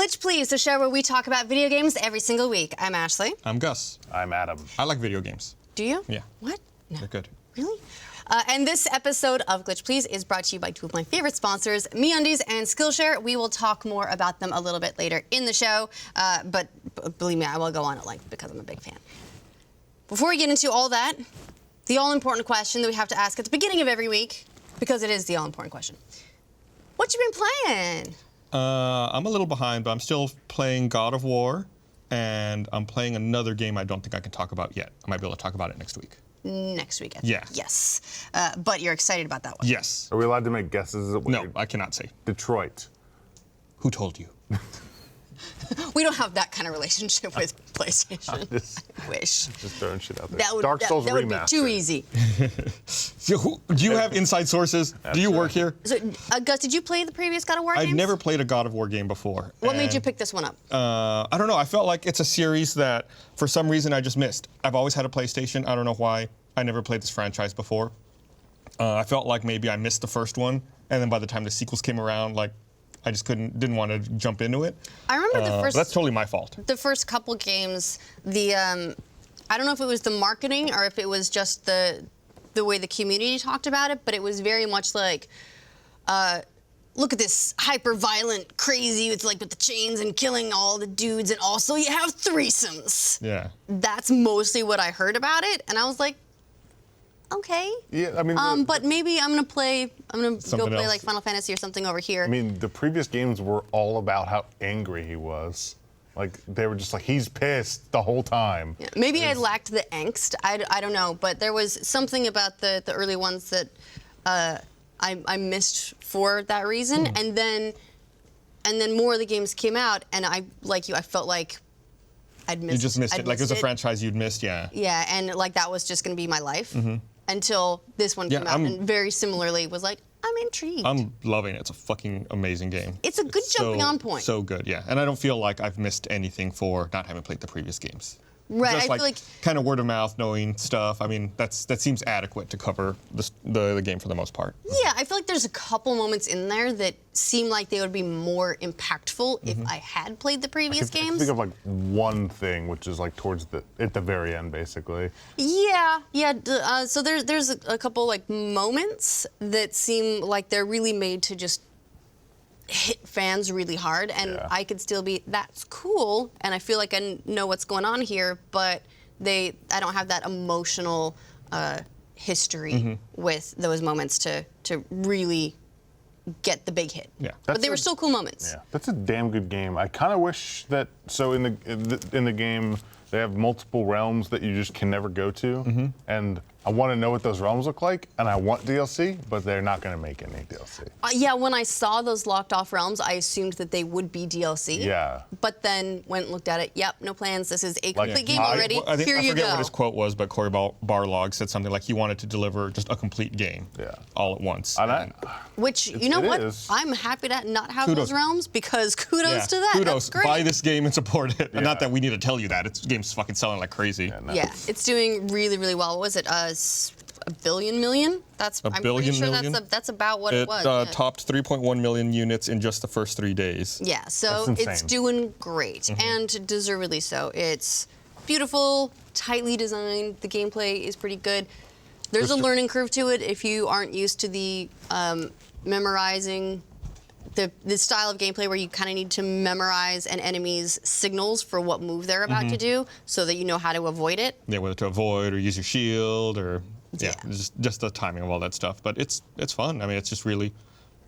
Glitch Please, the show where we talk about video games every single week. I'm Ashley. I'm Gus. I'm Adam. I like video games. Do you? Yeah. What? No. They're good. Really? And this episode of Glitch Please is brought to you by two of my favorite sponsors, MeUndies and Skillshare. We will talk more about them a little bit later in the show, but believe me, I will go on at length because I'm a big fan. Before we get into all that, the all-important question that we have to ask at the beginning of every week, because it is the all-important question. What you been playing? I'm a little behind, but I'm still playing God of War, and I'm playing another game I don't think I can talk about yet. I might be able to talk about it next week. Next week, I think. Yeah. Yes. But you're excited about that one. Yes. Are we allowed to make guesses? No, I cannot say. Detroit. Who told you? We don't have that kind of relationship with PlayStation. I wish. Just throwing shit out there. Dark Souls Remastered. would be too easy. Do you have inside sources? Do you work here? So, Gus, did you play the previous God of War games? I've never played a God of War game before. What made you pick this one up? I don't know. I felt like it's a series that, for some reason, I just missed. I've always had a PlayStation. I don't know why. I never played this franchise before. I felt like maybe I missed the first one, and then by the time the sequels came around, like, I just didn't want to jump into it. I remember the first. That's totally my fault. The first couple games, I don't know if it was the marketing or if it was just the way the community talked about it, but it was very much like, look at this hyper-violent, crazy, it's like with the chains and killing all the dudes, and also you have threesomes. Yeah. That's mostly what I heard about it, and I was like, okay. Yeah, I mean. But maybe I'm gonna go play else. like Final Fantasy or something over here. I mean, the previous games were all about how angry he was. Like, they were just like, he's pissed the whole time. Yeah, maybe I lacked the angst. I don't know, but there was something about the early ones that I missed for that reason, and then more of the games came out, and I felt like I'd missed. You just missed I'd it. Like it was a missed franchise you'd missed, yeah. Yeah, and like that was just gonna be my life until this one Yeah, came out, and very similarly was like, I'm intrigued. I'm loving it. It's a fucking amazing game. It's a good jumping on point. So good, yeah. And I don't feel like I've missed anything for not having played the previous games. Right, Just I feel like kind of word of mouth, knowing stuff. I mean, that seems adequate to cover the game for the most part. Yeah, I feel like there's a couple moments in there that seem like they would be more impactful if I had played the previous I games. think of like one thing, which is like at the very end, basically. Yeah. So there's a couple like moments that seem like they're really made to just hit fans really hard, and Yeah. I could still be, that's cool, and I feel like I know what's going on here, but I don't have that emotional history with those moments to really get the big hit. Yeah. But they were still cool moments. Yeah, that's a damn good game. I kind of wish that. So in the game, they have multiple realms that you just can never go to, and I want to know what those realms look like, and I want DLC, but they're not going to make any DLC. Yeah, when I saw those locked off realms, I assumed that they would be DLC. Yeah. But then went and looked at it. Yep, no plans. This is a Like, complete game I- already. I Here you forget go. what his quote was, but Corey Barlog said something like he wanted to deliver just a complete game, Yeah. all at once. And Which, you know it what? is. I'm happy to not have Kudos. those realms because kudos yeah, to that. kudos. That's great. Buy this game and support it. Yeah. Not that we need to tell you that. It's game's fucking selling like crazy. no. Yeah, it's doing really, really well. What was it? A billion million? I'm billion pretty sure million? that's about what it It was. Yeah. topped 3.1 million units in just the first 3 days. Yeah, so That's it's insane. doing great, and deservedly so. It's beautiful, tightly designed. The gameplay is pretty good. There's a learning curve to it if you aren't used to the memorizing the style of gameplay where you kind of need to memorize an enemy's signals for what move they're about to do, so that you know how to avoid it. Yeah, whether to avoid or use your shield or Yeah. just the timing of all that stuff. But it's fun. I mean, it's just really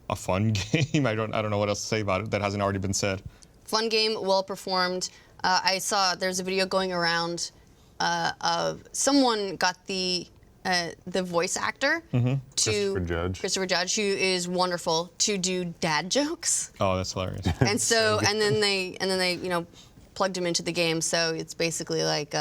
a fun game. I don't know what else to say about it that hasn't already been said. Fun game, well performed. I saw there's a video going around of someone got the voice actor to Christopher Judge. who is wonderful, to do dad jokes. Oh, that's hilarious. And so and then they plugged him into the game. So it's basically like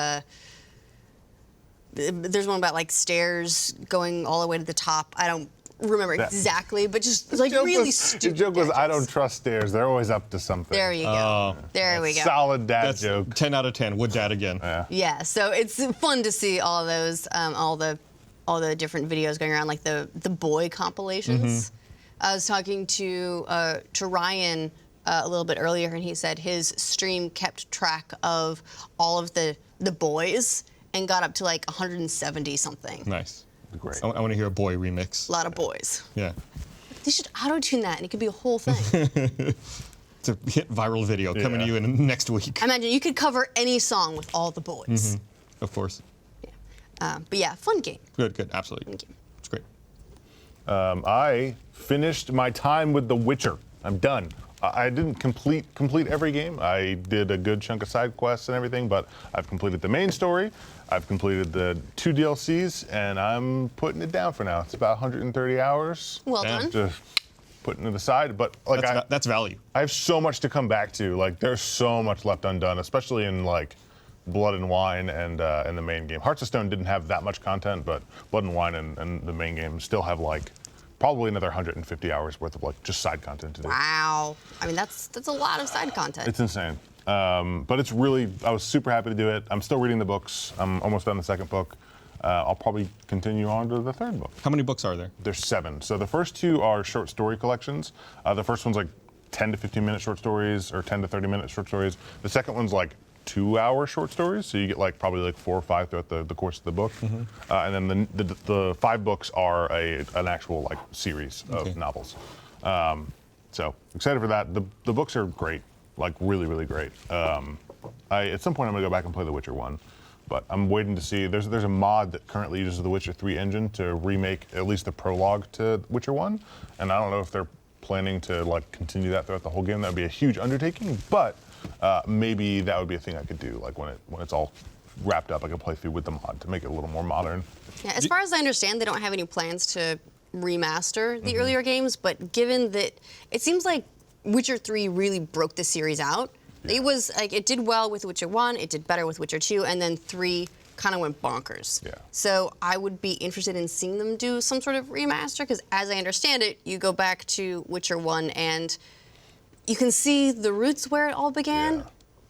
there's one about like stairs going all the way to the top. I don't remember exactly, but just like really stupid. The joke was, dad I jokes. don't trust stairs. They're always up to something. There you go. Oh. There we go. Solid dad That's joke. 10 out of 10. Would dad again. Yeah, so it's fun to see all those, all the different videos going around, like the boy compilations. I was talking to Ryan a little bit earlier, and he said his stream kept track of all of the boys and got up to like 170 something. Nice. Great. I want to hear a boy remix. A lot of boys. Yeah. They should auto-tune that, and it could be a whole thing. It's a hit viral video coming to you in next week. I imagine you could cover any song with all the boys. Of course. Yeah. But yeah, fun game. Good. Absolutely. Fun game. It's great. I finished my time with The Witcher. I'm done. I didn't complete every game. I did a good chunk of side quests and everything, but I've completed the main story. I've completed the 2 DLCs, and I'm putting it down for now. It's about 130 hours. Well Damn. done. Just putting it aside, but like That's value. I have so much to come back to. Like there's so much left undone, especially in like Blood and Wine and the main game. Hearts of Stone didn't have that much content, but Blood and Wine and the main game still have like probably another 150 hours worth of like just side content to do. Wow. I mean, that's a lot of side content. It's insane. But it's really, I was super happy to do it. I'm still reading the books. I'm almost done the second book. I'll probably continue on to the third book. How many books are there? There's 7. So the first 2 are short story collections. The first one's like 10 to 15 minute short stories or 10 to 30 minute short stories. The second one's like 2-hour short stories. So you get like probably like 4 or 5 throughout the course of the book. And then the 5 books are an actual like series of novels. So excited for that. The books are great, like really, really great. At some point I'm gonna go back and play The Witcher 1. But I'm waiting to see. There's a mod that currently uses the Witcher 3 engine to remake at least the prologue to Witcher 1, and I don't know if they're planning to like continue that throughout the whole game. That would be a huge undertaking, but maybe that would be a thing I could do. Like when it's all wrapped up, I could play through with the mod to make it a little more modern. Yeah, as far as I understand, they don't have any plans to remaster the earlier games, but given that it seems like Witcher 3 really broke the series out. It was like it did well with Witcher 1, it did better with Witcher 2, and then 3 kind of went bonkers. Yeah. So I would be interested in seeing them do some sort of remaster, because as I understand it, you go back to Witcher 1 and you can see the roots where it all began,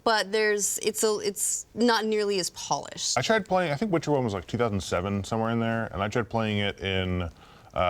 but it's not nearly as polished. I tried playing, I think Witcher 1 was like 2007, somewhere in there, and I tried playing it in,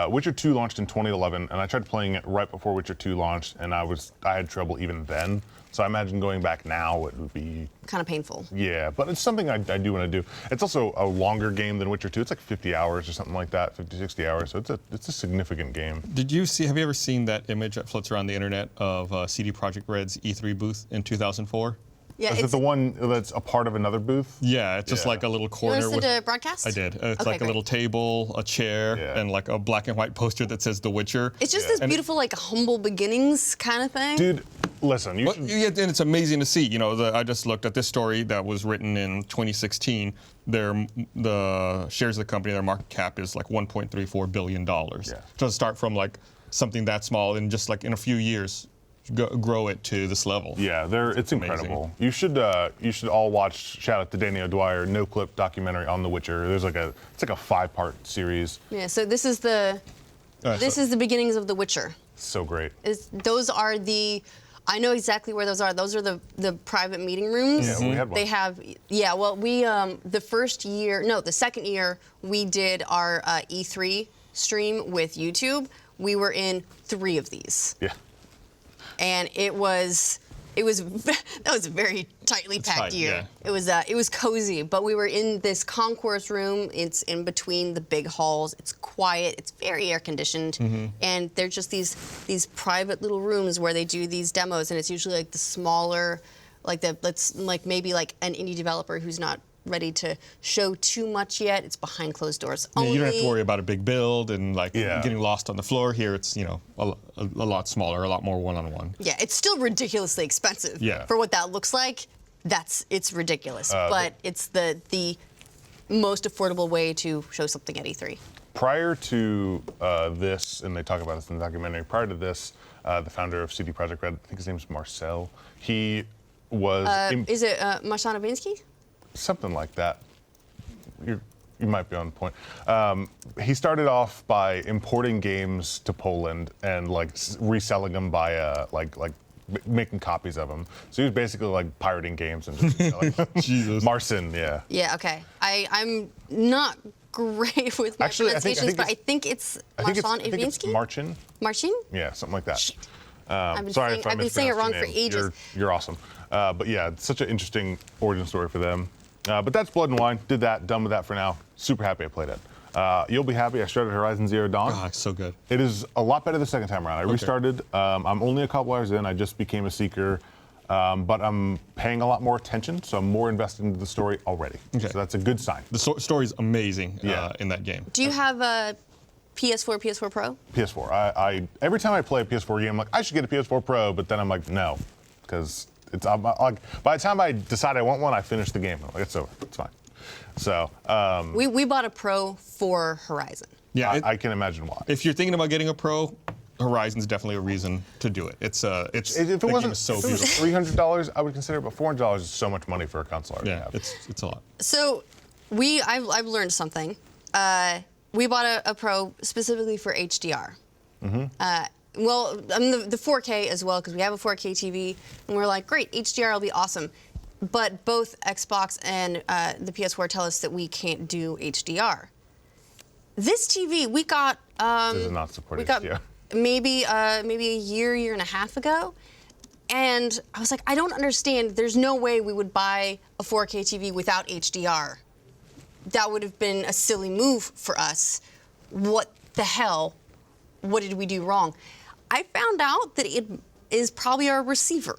Witcher 2 launched in 2011, and I tried playing it right before Witcher 2 launched, and I had trouble even then. So I imagine going back now, it would be Kind of painful. Yeah, but it's something I do want to do. It's also a longer game than Witcher 2. It's like 50 hours or something like that, 50, 60 hours. So it's a significant game. Have you ever seen that image that floats around the internet of CD Projekt Red's E3 booth in 2004? Yeah, Is it the one that's a part of another booth? Yeah, it's just like a little you corner. listened to broadcast? I did. It's Okay, like a great. little table, a chair, and like a black and white poster that says The Witcher. It's just this beautiful, like, humble beginnings kind of thing. Dude, listen, you should... Yeah, and it's amazing to see. You know, I just looked at this story that was written in 2016. The shares of the company, their market cap is like $1.34 billion. Yeah. To start from like something that small and just like in a few years, grow it to this level. Yeah, it's incredible. You should all watch. Shout out to Danny O'Dwyer, no clip documentary on The Witcher. It's like a 5-part series. Yeah, so this is the beginnings of The Witcher. So great. Those are I know exactly where those are. Those are the private meeting rooms. Yeah, we had one. They have, well, we, the second year we did our E3 stream with YouTube, we were in 3 of these. Yeah. And that was a very tightly packed tight, year. yeah. It was cozy, but we were in this concourse room. It's in between the big halls. It's quiet. It's very air conditioned, and they're just these private little rooms where they do these demos, and it's usually like the smaller, maybe like an indie developer who's not ready to show too much yet. It's behind closed doors only. Yeah, you don't have to worry about a big build and like Yeah. getting lost on the floor. Here, it's a lot smaller, a lot more one-on-one. Yeah, it's still ridiculously expensive. Yeah. For what that looks like, it's ridiculous. But it's the most affordable way to show something at E3. Prior to this, and they talk about this in the documentary, prior to this, the founder of CD Projekt Red, I think his name's Marcel, he was... Is it Marcin Nowiński? Something like that. You might be on point. He started off by importing games to Poland and like reselling them by like making copies of them. So he was basically like pirating games and Jesus. Marcin, yeah. Yeah. Okay. I'm not great with my Actually, pronunciations, but I think it's Marcin Nowiński. Marcin. Marcin? Yeah, something like that. Shit. I've been Sorry if I saying it mispronounced wrong your for name. ages. You're awesome. But yeah, it's such an interesting origin story for them. But that's Blood and Wine. Did that. Done with that for now. Super happy I played it. You'll be happy I started Horizon Zero Dawn. Oh, it's so good. It is a lot better the second time around. I restarted. I'm only a couple hours in. I just became a seeker. But I'm paying a lot more attention, so I'm more invested into the story already. Okay. So that's a good sign. The story's amazing Yeah. in that game. Do you have a PS4, PS4 Pro? PS4. I every time I play a PS4 game, I'm like, I should get a PS4 Pro, but then I'm like, no, because I'm like, by the time I decide I want one, I finish the game. I'm like, it's over. It's fine. So We bought a Pro for Horizon. Yeah, I can imagine why. if you're thinking about getting a Pro, Horizon's definitely a reason to do it. It's If the it game wasn't is so if it was beautiful. $300, I would consider it, but $400 is so much money for a console. I already Yeah, have. it's a lot. So I've learned something. We bought a Pro specifically for HDR. Well, the 4K as well, because we have a 4K TV, and we're like, great, HDR will be awesome. But both Xbox and the PS4 tell us that we can't do HDR. This TV we got. Does not support we got HDR. maybe a year and a half ago, and I was like, I don't understand. There's no way we would buy a 4K TV without HDR. That would have been a silly move for us. What the hell? What did we do wrong? I found out that it is probably our receiver.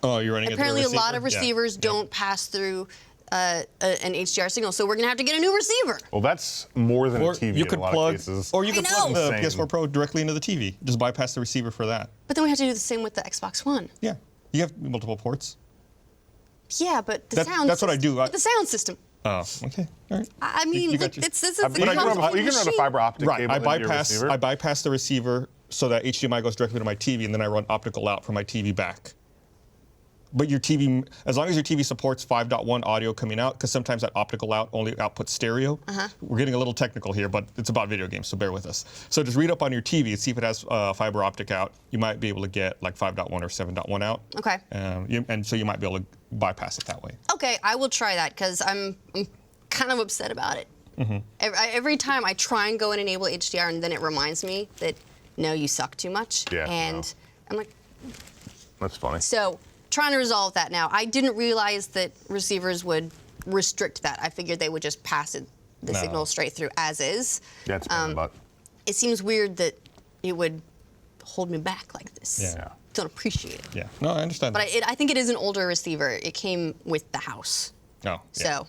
Oh, you're running Apparently, it a through lot of receiver? Yeah. receivers don't pass through an HDR signal, so we're gonna have to get a new receiver. Well, that's more than Or a TV you in could a lot plug, of cases. or you could I plug know. the Insane. PS4 Pro directly into the TV. Just bypass the receiver for that. But then we have to do the same with the Xbox One. Yeah, you have multiple ports. Yeah, but the That- sound. that's what I do. With the sound system. Oh, okay, all right. I mean, you got like, you. this is But you a can run complicated a fiber optic Right, cable I into your bypass receiver. the receiver so that HDMI goes directly to my TV, and then I run optical out from my TV back. But your TV, as long as your TV supports 5.1 audio coming out, because sometimes that optical out only outputs stereo. We're getting a little technical here, but it's about video games, so bear with us. So just read up on your TV and see if it has fiber optic out. You might be able to get like 5.1 or 7.1 out. Okay. And so you might be able to bypass it that way. Okay, I will try that because I'm kind of upset about it. Every time I try and go and enable HDR, and then it reminds me that no, you suck too much. Yeah, And no. I'm like, That's funny. so trying to resolve that now. I didn't realize that receivers would restrict that. I figured they would just pass the No. signal straight through as is. Yeah, it's pain in the butt. It seems weird that it would hold me back like this. Yeah. Yeah. Don't appreciate it. Yeah, no, I understand. But I think it is an older receiver. It came with the house. Oh, yeah. So,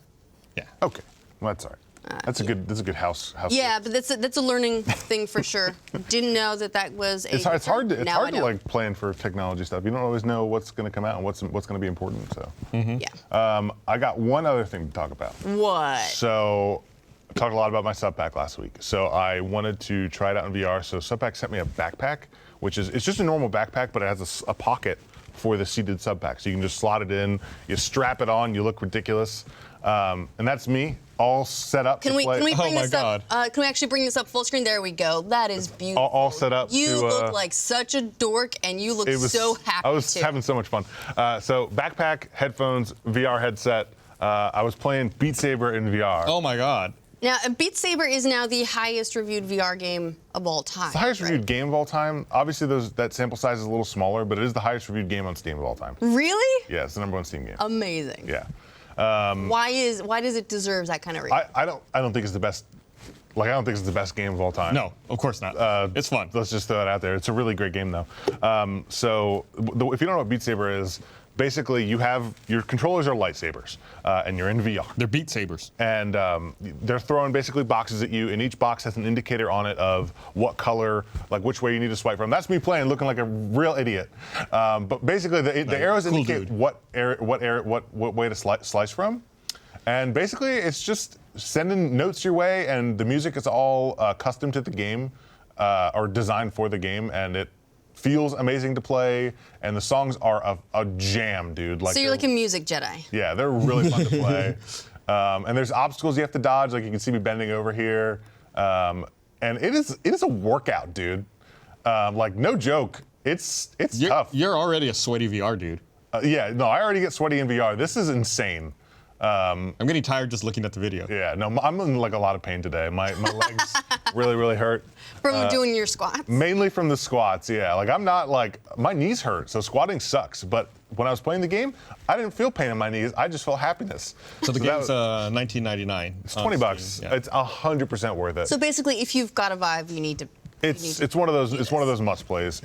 Yeah. Okay, well, that's all right. That's a good house. yeah, but that's a learning thing for sure. Didn't know that was a. It's hard to Now I know. like plan for technology stuff. You don't always know what's going to come out and what's going to be important. So Yeah. I got one other thing to talk about. What? So I talked a lot about my sub pack last week. So I wanted to try it out in VR. So sub pack sent me a backpack, which is it's just a normal backpack, but it has a pocket for the seated sub pack. So you can just slot it in, you strap it on, you look ridiculous, and that's me all set up Can to we play. bring Oh my this up? Can we actually bring this up full screen? There we go. That is beautiful. all set up You to, look like such a dork, and you look It was so happy. I was too. having so much fun. So backpack, headphones, VR headset. I was playing Beat Saber in VR. Oh my God. Now, Beat Saber is now the highest reviewed VR game of all time. The highest right? reviewed game of all time. Obviously, that sample size is a little smaller, but it is the highest reviewed game on Steam of all time. Really? Yeah, it's the #1 Steam game. Amazing. Yeah. Why does it deserve that kind of rating? I don't think it's the best. Like I don't think it's the best game of all time. No, of course not. It's fun. Let's just throw it out there. It's a really great game though. So if you don't know what Beat Saber is, basically you have your controllers are lightsabers, and you're in VR. They're Beat Sabers. And they're throwing basically boxes at you, and each box has an indicator on it of what color, like which way you need to swipe from. That's me playing, looking like a real idiot. But basically, the arrows cool indicate dude. what way to slice from. And basically, it's just sending notes your way, and the music is all custom to the game, or designed for the game, and it feels amazing to play. And the songs are a jam, dude. Like so you're like a music Jedi. yeah, they're really fun to play. And there's obstacles you have to dodge, like you can see me bending over here. And it is a workout, dude. Like no joke, it's tough. You're already a sweaty VR dude. Yeah, no, I already get sweaty in VR. This is insane. I'm getting tired just looking at the video. Yeah, no, I'm in like a lot of pain today. My legs really, really hurt. From doing your squats? Mainly from the squats, yeah. Like I'm not like, my knees hurt, so squatting sucks. But when I was playing the game, I didn't feel pain in my knees. I just felt happiness. So the game's $19.99. It's $20. Yeah. It's 100% worth it. So basically, if you've got a Vive, you need to. It's one of those must plays.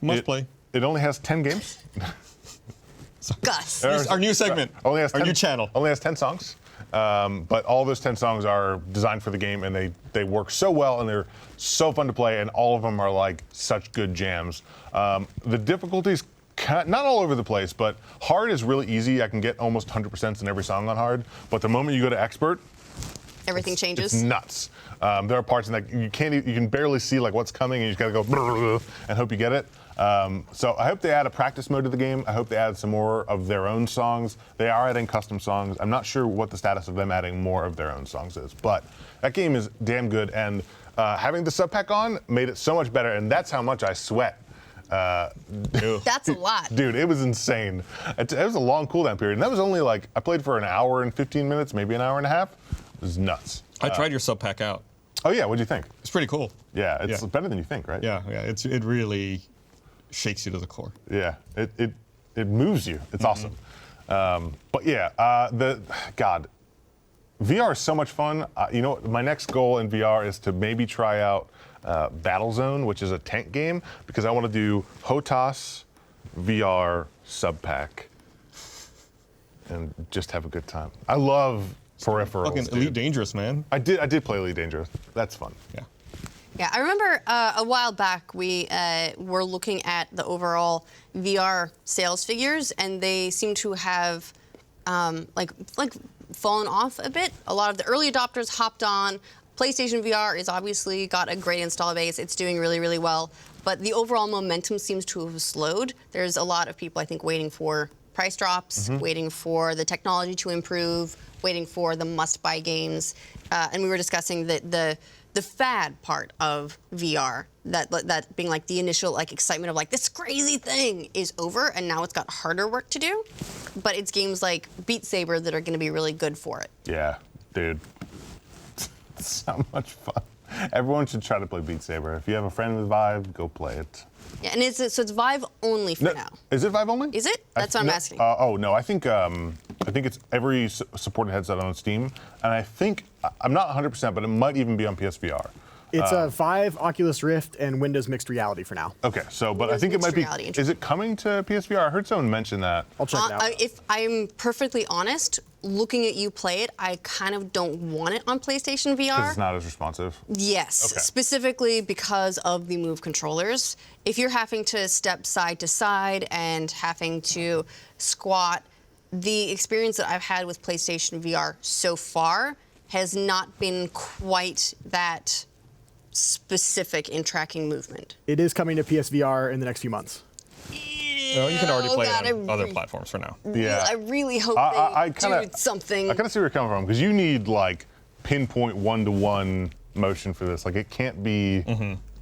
Must play. It only has 10 games. Gus. Our new segment. Only has 10, our new channel. Only has 10 songs. But all those 10 songs are designed for the game, and they work so well, and they're so fun to play, and all of them are like such good jams. The difficulties, not all over the place, but hard is really easy. I can get almost 100% in every song on hard. But the moment you go to expert, Everything changes. It's nuts. There are parts in that you can barely see like what's coming, and you just gotta go and hope you get it. So I hope they add a practice mode to the game. I hope they add some more of their own songs. They are adding custom songs. I'm not sure what the status of them adding more of their own songs is, but that game is damn good. And having the sub pack on made it so much better. And that's how much I sweat. That's a lot. Dude, it was insane. It was a long cooldown period. And that was only like, I played for an hour and 15 minutes, maybe an hour and a half. It was nuts. I tried your sub pack out. Oh yeah, what'd you think? It's pretty cool. Yeah, it's better than you think, right? Yeah. It really shakes you to the core. Yeah, it moves you. It's awesome. But yeah, VR is so much fun. You know, my next goal in VR is to maybe try out Battlezone, which is a tank game, because I want to do HOTAS VR sub pack and just have a good time. I love peripherals. Fucking Elite Dangerous, man. I did play Elite Dangerous. That's fun. Yeah. Yeah, I remember a while back we were looking at the overall VR sales figures, and they seem to have like fallen off a bit. A lot of the early adopters hopped on. PlayStation VR is obviously got a great install base. It's doing really, really well, but the overall momentum seems to have slowed. There's a lot of people, I think, waiting for price drops, waiting for the technology to improve, waiting for the must-buy games, and we were discussing the fad part of VR, that being like the initial like excitement of like this crazy thing is over, and now it's got harder work to do. But it's games like Beat Saber that are going to be really good for it. Yeah, dude, it's so much fun. Everyone should try to play Beat Saber. If you have a friend with Vive, go play it. Yeah, and it's Vive only for now. Is it Vive only? Is it? That's what I'm asking. No, I think it's every supported headset on Steam, and I think I'm not 100%, but it might even be on PSVR. It's a Vive, Oculus Rift, and Windows Mixed Reality for now. Okay, so but I Windows think it might be. Mixed Reality, Is it coming to PSVR? I heard someone mention that. I'll check it out. If I'm perfectly honest, looking at you play it, I kind of don't want it on PlayStation VR. Because it's not as responsive. Yes, Okay. specifically because of the Move controllers. If you're having to step side to side and having to squat, the experience that I've had with PlayStation VR so far has not been quite that specific in tracking movement. It is coming to PSVR in the next few months. No, you can already play it on other platforms for now. Yeah. I really hope I they kinda- do something. I kind of see where you're coming from, because you need like pinpoint one-to-one motion for this. Like it can't be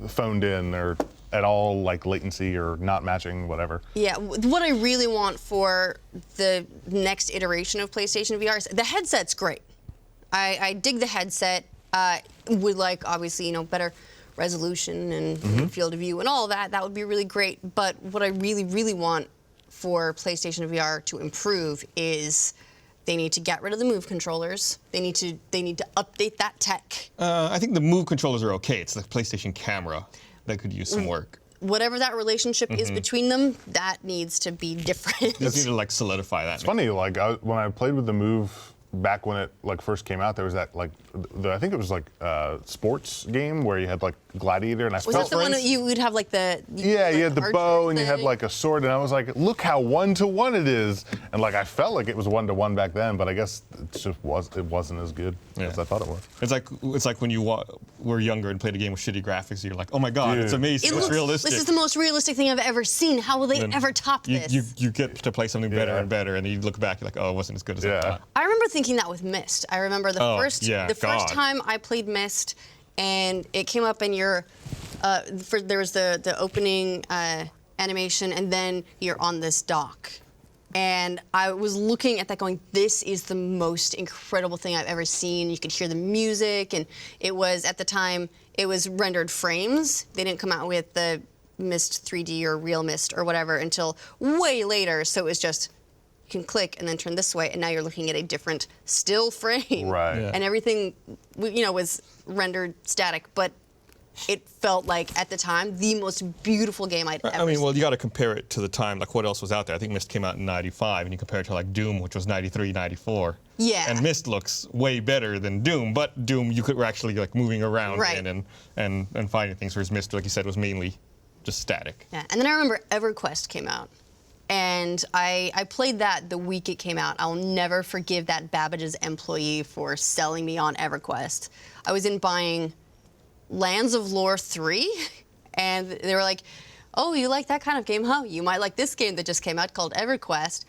phoned in or at all like latency or not matching, whatever. Yeah, what I really want for the next iteration of PlayStation VR is the headset's great. I dig the headset. Would like obviously better resolution and field of view and all of that. That would be really great. But what I really, really want for PlayStation VR to improve is they need to get rid of the Move controllers. They need to update that tech. I think the Move controllers are okay. It's the PlayStation camera that could use some work. Whatever that relationship is between them, that needs to be different. You just need to like solidify that. It's funny, like when I played with the Move back when it like first came out, there was that like I think it was like sports game where you had like Gladiator, and I Was felt that the one that you would have like the you had the archery bow and you had thing? like a sword, and I was like, look how one-to-one it is, and like I felt like it was one-to-one back then, but I guess it wasn't as good as I thought it was. It's like when you were younger and played a game with shitty graphics, you're like, oh my god, it's Dude. amazing, it's realistic. This is the most realistic thing I've ever seen. How will they And ever top this? You get to play something better Yeah. and better, and then you look back, you're like, oh, it wasn't as good as I thought. I remember thinking that with Myst. I remember the first God. time I played Myst, and it came up in your there was the opening animation, and then you're on this dock. And I was looking at that going, this is the most incredible thing I've ever seen. You could hear the music, and it was, at the time, it was rendered frames. They didn't come out with the Mist 3D or Real Mist or whatever until way later. So it was just, you can click and then turn this way, and now you're looking at a different still frame. Right. Yeah. And everything, was rendered static. But it felt like, at the time, the most beautiful game I'd ever seen. Well, you got to compare it to the time, like what else was out there. I think Myst came out in 95, and you compare it to like Doom, which was 93, 94. Yeah. And Myst looks way better than Doom, but Doom you were actually like moving around in and finding things, whereas Myst, like you said, was mainly just static. Yeah. And then I remember EverQuest came out. And I played that the week it came out. I'll never forgive that Babbage's employee for selling me on EverQuest. I was in buying Lands of Lore 3, and they were like, oh, you like that kind of game, huh? You might like this game that just came out called EverQuest.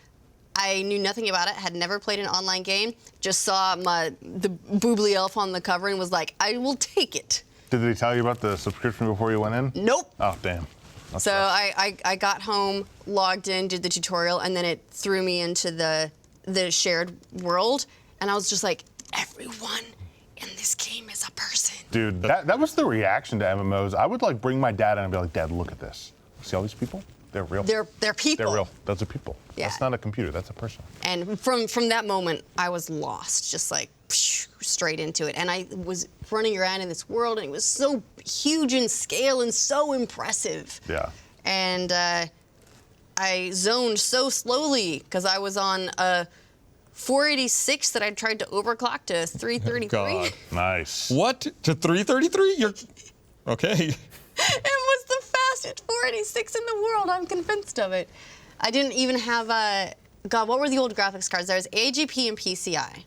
I knew nothing about it, had never played an online game, just saw the boobly elf on the cover and was like, I will take it. Did they tell you about the subscription before you went in? Nope. Oh, damn. That's So rough. I got home, logged in, did the tutorial, and then it threw me into the shared world, and I was just like, everyone in this game is a person. Dude, that was the reaction to MMOs. I would like bring my dad in and be like, Dad, look at this. See all these people? They're real. They're people. They're real. Those are people. Yeah. That's not a computer. That's a person. And from that moment, I was lost, just like straight into it. And I was running around in this world, and it was so huge in scale and so impressive. Yeah. And I zoned so slowly because I was on a 486 that I tried to overclock to 333. God. Nice. What? To 333? You're okay. It was the fastest 486 in the world. I'm convinced of it. I didn't even have God, what were the old graphics cards? There was AGP and PCI.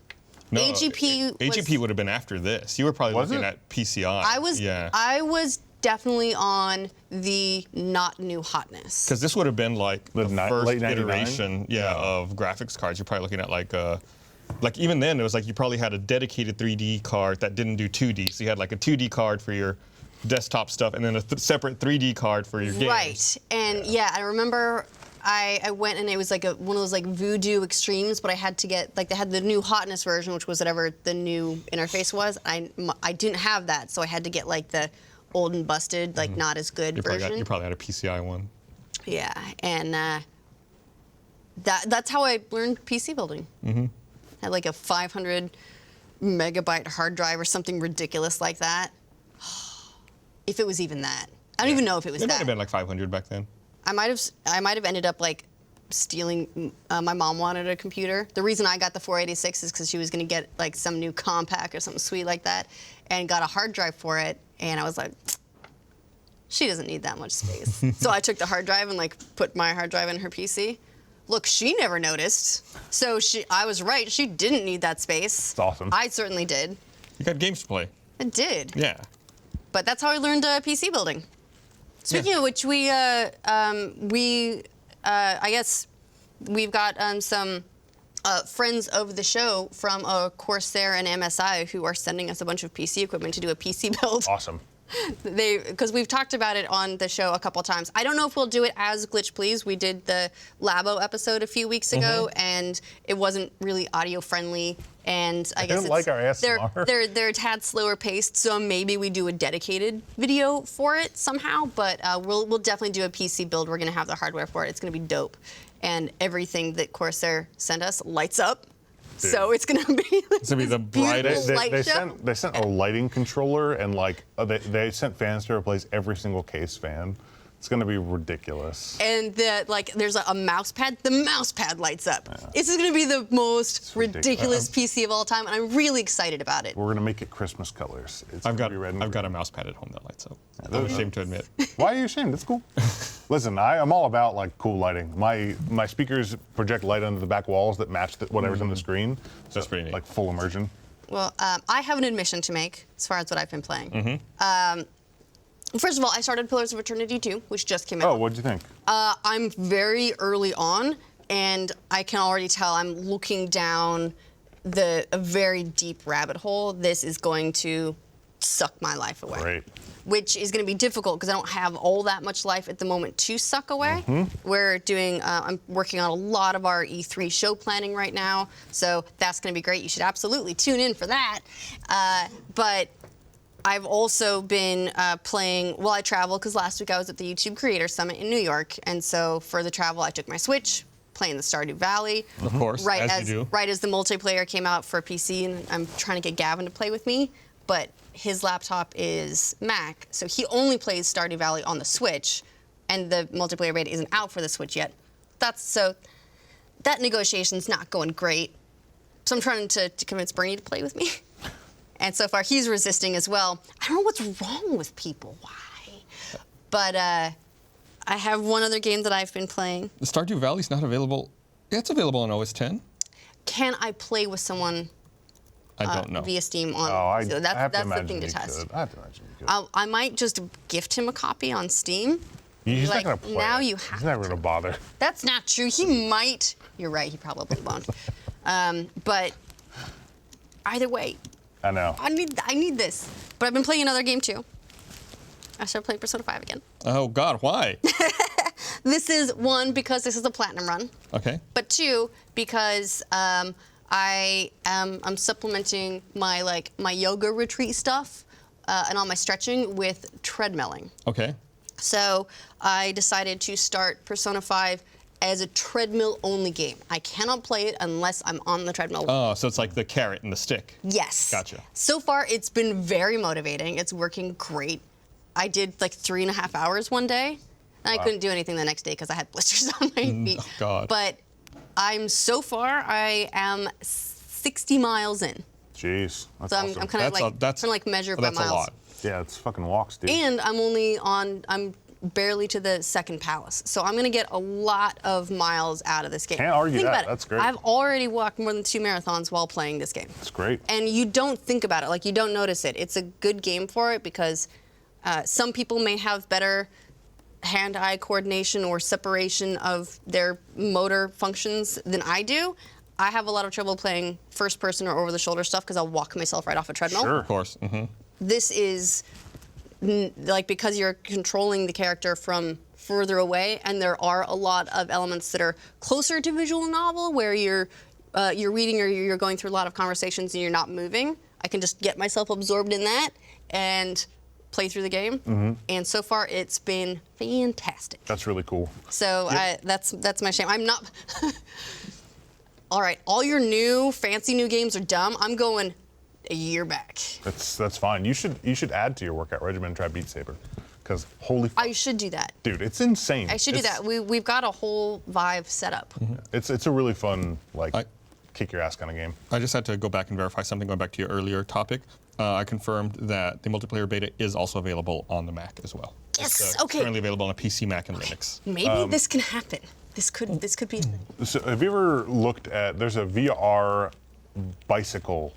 No, AGP would have been after this. You were probably Was looking it? at PCI. I was definitely on the not new hotness. Because this would have been like the first late 99? iteration, of graphics cards. You're probably looking at like even then it was like you probably had a dedicated 3D card that didn't do 2D. So you had like a 2D card for your desktop stuff, and then a separate 3D card for your games. Right, and I remember I went, and it was like one of those like Voodoo Extremes, but I had to get, like, they had the new hotness version, which was whatever the new interface was. I didn't have that, so I had to get like the old and busted, like not as good version. You probably had a PCI one. Yeah, and that's how I learned PC building. Mm-hmm. Had like a 500 megabyte hard drive or something ridiculous like that. If it was even that. I don't even know if it was It might that. have been like 500 back then. I might have ended up like stealing. My mom wanted a computer. The reason I got the 486 is because she was going to get like some new compact or something sweet like that, and got a hard drive for it. And I was like, she doesn't need that much space. So I took the hard drive and like put my hard drive in her PC. Look, she never noticed. So I was right. She didn't need that space. That's awesome. I certainly did. You got games to play. I did. Yeah. But that's how I learned PC building. Speaking of which, I guess we've got some friends of the show from Corsair and MSI who are sending us a bunch of PC equipment to do a PC build. Awesome. Because we've talked about it on the show a couple times. I don't know if we'll do it as Glitch Please. We did the Labo episode a few weeks ago, and it wasn't really audio friendly. And I guess didn't like our ASMR. They're a tad slower paced, so maybe we do a dedicated video for it somehow. But we'll definitely do a PC build. We're gonna have the hardware for it. It's gonna be dope, and everything that Corsair sent us lights up. Dude. So it's gonna be It's gonna be the brightest. They sent a lighting controller, and like they sent fans to replace every single case fan. It's gonna be ridiculous. And there's a mouse pad. The mouse pad lights up. Yeah. This is gonna be the most ridiculous PC of all time, and I'm really excited about it. We're gonna make it Christmas colors. I've got a mouse pad at home that lights up. I'm ashamed to admit. Why are you ashamed? It's cool. Listen, I'm all about like cool lighting. My speakers project light onto the back walls that match whatever's on the screen. That's pretty neat. Like full immersion. Well, I have an admission to make as far as what I've been playing. First of all, I started Pillars of Eternity 2, which just came out. Oh, what'd you think? I'm very early on, and I can already tell I'm looking down a very deep rabbit hole. This is going to suck my life away. Great. Which is going to be difficult because I don't have all that much life at the moment to suck away. We're doing, I'm working on a lot of our E3 show planning right now, so that's going to be great. You should absolutely tune in for that. But I've also been playing while I travel, because last week I was at the YouTube Creator Summit in New York, and so for the travel I took my Switch, playing the Stardew Valley. Of course, as you do. Right as the multiplayer came out for PC, and I'm trying to get Gavin to play with me, but his laptop is Mac, so he only plays Stardew Valley on the Switch, and the multiplayer beta isn't out for the Switch yet. That negotiation's not going great. So I'm trying to convince Bernie to play with me. And so far, he's resisting as well. I don't know what's wrong with people. Why? But I have one other game that I've been playing. The Stardew Valley's not available. Yeah, it's available on OS 10. Can I play with someone I don't know. via Steam on? I so have to that's the imagine thing to you test. could. I have to imagine you could. I might just gift him a copy on Steam. He's like, not gonna play. now it. you have He's never gonna bother. That's not true. He might. You're right. He probably won't. But either way, I know. I need this. But I've been playing another game too. I started playing Persona 5 again. Oh God, why? This is one, because this is a platinum run. Okay. But two, because I'm supplementing my yoga retreat stuff and all my stretching with treadmilling. Okay. So I decided to start Persona 5 as a treadmill-only game. I cannot play it unless I'm on the treadmill. Oh, so it's like the carrot and the stick. Yes. Gotcha. So far, it's been very motivating. It's working great. I did like 3.5 hours one day, and I couldn't do anything the next day because I had blisters on my feet. Oh, God. But I am 60 miles in. Jeez, that's So awesome. I'm kind of like measure by that's miles. a lot. Yeah, it's fucking walks, dude. And I'm barely to the second palace. So I'm gonna get a lot of miles out of this game. Can't argue think that. About it. That's great. I've already walked more than 2 marathons while playing this game. It's great. And you don't think about it, like you don't notice it. It's a good game for it because some people may have better hand-eye coordination or separation of their motor functions than I do. I have a lot of trouble playing first-person or over-the-shoulder stuff because I'll walk myself right off a treadmill. Sure. Of course. Mm-hmm. This is like because you're controlling the character from further away, and there are a lot of elements that are closer to visual novel where you're reading or you're going through a lot of conversations and you're not moving. I can just get myself absorbed in that and play through the game. And so far, it's been fantastic. That's really cool. So that's my shame. I'm not. All right, all your fancy new games are dumb. I'm going a year back. That's fine. You should add to your workout regimen and try Beat Saber, because holy. I should do that. Dude, it's insane. I should do that. We've got a whole Vive set up. It's a really fun kick your ass kind of game. I just had to go back and verify something. Going back to your earlier topic, I confirmed that the multiplayer beta is also available on the Mac as well. Yes. It's Okay. currently available on a PC, Mac, and Linux. Maybe this can happen. This could be a thing. So have you ever looked at? There's a VR bicycle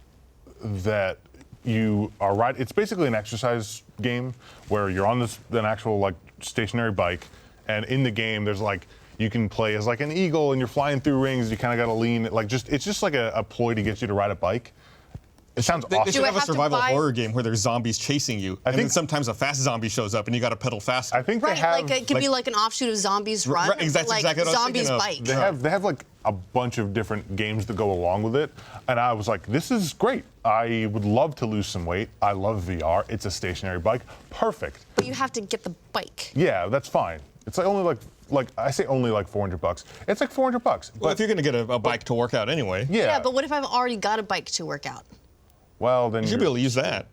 that you are riding. It's basically an exercise game where you're on an actual stationary bike, and in the game there's you can play as an eagle and you're flying through rings. You kind of got to lean it's just like a ploy to get you to ride a bike. It sounds They awesome. should I have a have to survival buy- horror game where there's zombies chasing you, and then think- sometimes a fast zombie shows up and you got to pedal faster. I think Right, they have it could be like an offshoot of Zombies Run, right, but exactly what I was Zombies thinking of. Bike. They have a bunch of different games that go along with it, and I was like, this is great. I would love to lose some weight. I love VR. It's a stationary bike. Perfect. But you have to get the bike. Yeah, that's fine. It's only I say only $400. It's $400. Well, But if you're going to get a bike to work out anyway, yeah, But what if I've already got a bike to work out? well then you should be able to use that.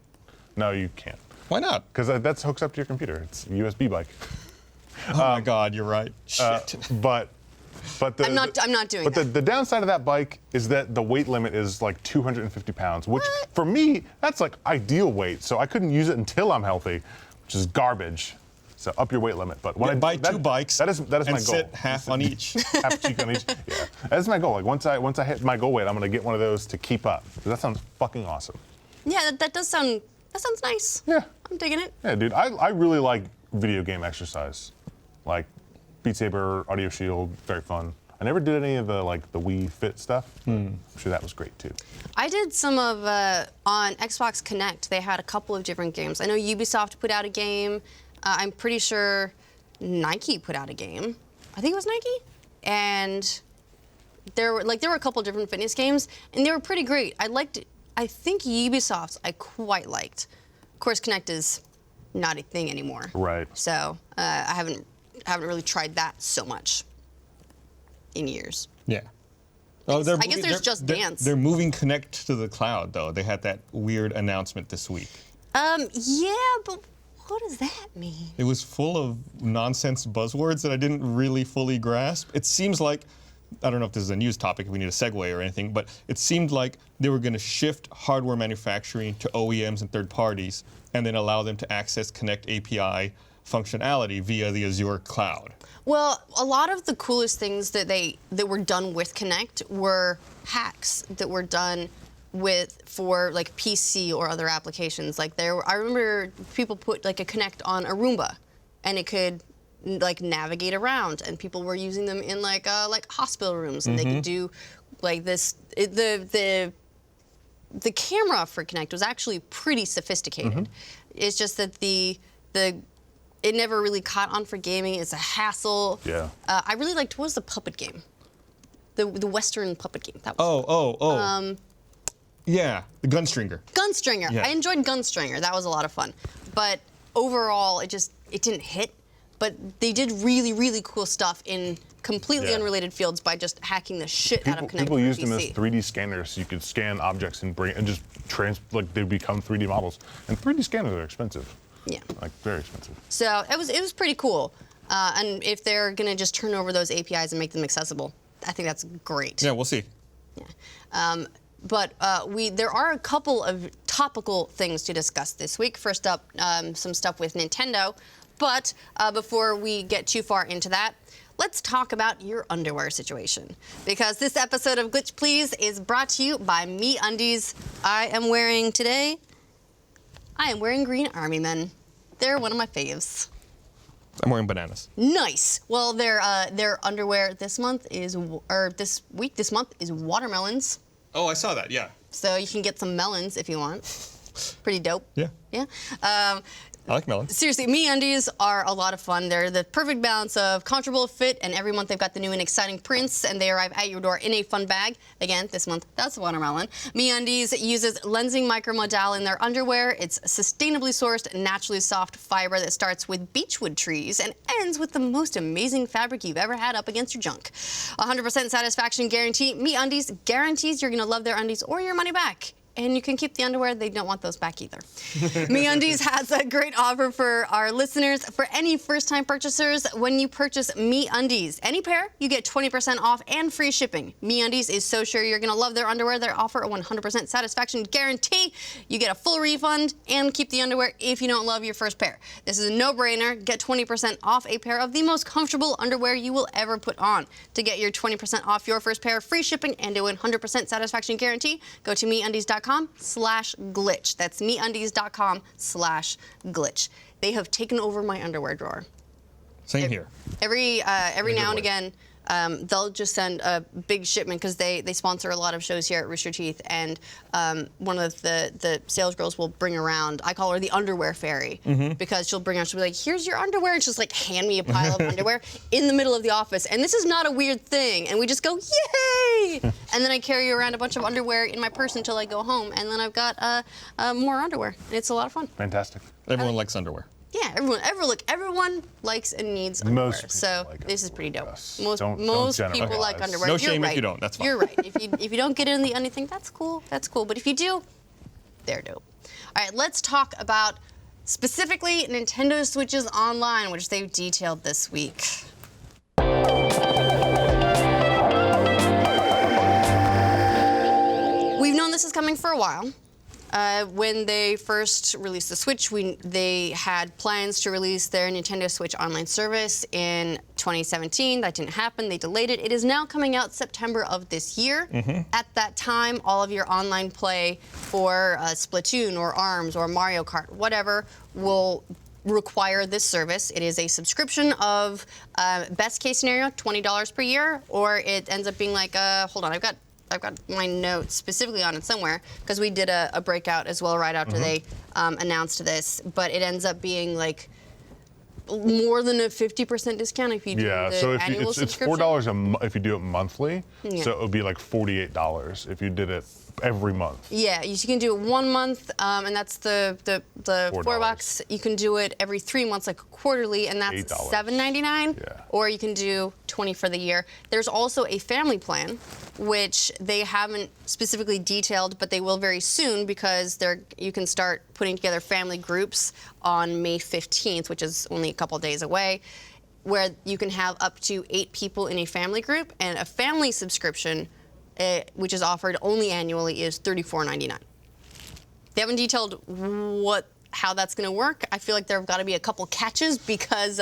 No, you can't, Why not? because that hooks up to your computer. It's a USB bike. Oh my God, you're right. Shit. But the, I'm not doing But that. the downside of that bike is that the weight limit is 250 pounds, which for me that's ideal weight. So I couldn't use it until I'm healthy, which is garbage. So up your weight limit. But when Buy two bikes. that is my and goal. sit half on each. Half cheek on each. Yeah, that's my goal. Once I hit my goal weight, I'm gonna get one of those to keep up. 'Cause that sounds fucking awesome. Yeah, that sounds nice. Yeah. I'm digging it. Yeah, dude. I really like video game exercise, like Beat Saber, Audio Shield, very fun. I never did any of the Wii Fit stuff. I'm sure that was great too. I did some of on Xbox Connect. They had a couple of different games. I know Ubisoft put out a game. I'm pretty sure Nike put out a game. I think it was Nike, and there were a couple of different fitness games, and they were pretty great. I think Ubisoft's I quite liked. Of course, Connect is not a thing anymore. Right. So I haven't really tried that so much in years. Yeah. I guess there's Just Dance. They're moving Connect to the cloud, though. They had that weird announcement this week. Yeah, but what does that mean? It was full of nonsense buzzwords that I didn't really fully grasp. It seems like, I don't know if this is a news topic, if we need a segue or anything, but it seemed like they were going to shift hardware manufacturing to OEMs and third parties and then allow them to access Connect API functionality via the Azure cloud. Well, a lot of the coolest things that were done with Connect were hacks that were done for like PC or other applications. I remember people put like a Connect on a Roomba, and it could like navigate around, and people were using them in like hospital rooms, and they could do like this. The camera for Connect was actually pretty sophisticated. It's just that it never really caught on for gaming. It's a hassle. Yeah. I really liked, what was the puppet game? The Western puppet game. That was Yeah, the Gunstringer. Gunstringer. Yeah. I enjoyed Gunstringer. That was a lot of fun. But overall, it didn't hit. But they did really, really cool stuff in completely unrelated fields by just hacking the shit out of Connect. People for used them as PC. 3D scanners, so you could scan objects and they become 3D models. And 3D scanners are expensive. Yeah. Like very expensive. So it was pretty cool. And if they're gonna just turn over those APIs and make them accessible, I think that's great. Yeah, we'll see. But there are a couple of topical things to discuss this week. First up, some stuff with Nintendo. But before we get too far into that, let's talk about your underwear situation. Because this episode of Glitch Please is brought to you by MeUndies. I am wearing Green Army Men. They're one of my faves. I'm wearing bananas. Nice. Well, their underwear this month is watermelons. Oh, I saw that, yeah. So you can get some melons if you want. Pretty dope. Yeah. Yeah. I like melons. Seriously, MeUndies are a lot of fun. They're the perfect balance of comfortable fit, and every month they've got the new and exciting prints, and they arrive at your door in a fun bag. Again, this month, that's watermelon. MeUndies uses lensing micromodal in their underwear. It's sustainably sourced, naturally soft fiber that starts with beechwood trees and ends with the most amazing fabric you've ever had up against your junk. 100% satisfaction guarantee. MeUndies guarantees you're going to love their undies or your money back. And you can keep the underwear. They don't want those back either. MeUndies has a great offer for our listeners. For any first-time purchasers, when you purchase MeUndies, any pair, you get 20% off and free shipping. MeUndies is so sure you're going to love their underwear. They offer a 100% satisfaction guarantee. You get a full refund and keep the underwear if you don't love your first pair. This is a no-brainer. Get 20% off a pair of the most comfortable underwear you will ever put on. To get your 20% off your first pair, free shipping, and a 100% satisfaction guarantee, go to MeUndies.com/glitch. That's MeUndies.com/glitch. They have taken over my underwear drawer. Same here. Every now and again, they'll just send a big shipment because they sponsor a lot of shows here at Rooster Teeth, and one of the sales girls will bring around, I call her the underwear fairy, because she'll be like, here's your underwear, and she'll just like hand me a pile of underwear in the middle of the office, and this is not a weird thing, and we just go, yay! And then I carry around a bunch of underwear in my purse until I go home, and then I've got more underwear. It's a lot of fun. Fantastic. Everyone likes underwear. Yeah, everyone likes and needs underwear. Most people so like this is underwear, pretty dope. yes. Most Don't people generalize. like underwear. No You're shame if right. you don't, that's fine. You're right. If you don't get in the anything, that's cool. That's cool. But if you do, they're dope. All right, let's talk about specifically Nintendo Switches Online, which they've detailed this week. We've known this is coming for a while. When they first released the Switch, they had plans to release their Nintendo Switch Online service in 2017. That didn't happen. They delayed it. It is now coming out September of this year. At that time, all of your online play for Splatoon or ARMS or Mario Kart, whatever, will require this service. It is a subscription of best case scenario $20 per year, or it ends up being like hold on, I've got my notes specifically on it somewhere because we did a breakout as well right after they announced this, but it ends up being like more than a 50% discount if you do the so annual it's subscription. $4 if you do it monthly. Yeah. So it would be like $48 if you did it every month. Yeah, you can do it 1 month, and that's the $4. You can do it every 3 months, like quarterly, and that's $8. $7.99. Yeah. Or you can do $20 for the year. There's also a family plan, which they haven't specifically detailed, but they will very soon because you can start putting together family groups on May 15th, which is only a couple days away, where you can have up to 8 people in a family group, and a family subscription, which is offered only annually, is $34.99. They haven't detailed how that's going to work. I feel like there have got to be a couple catches because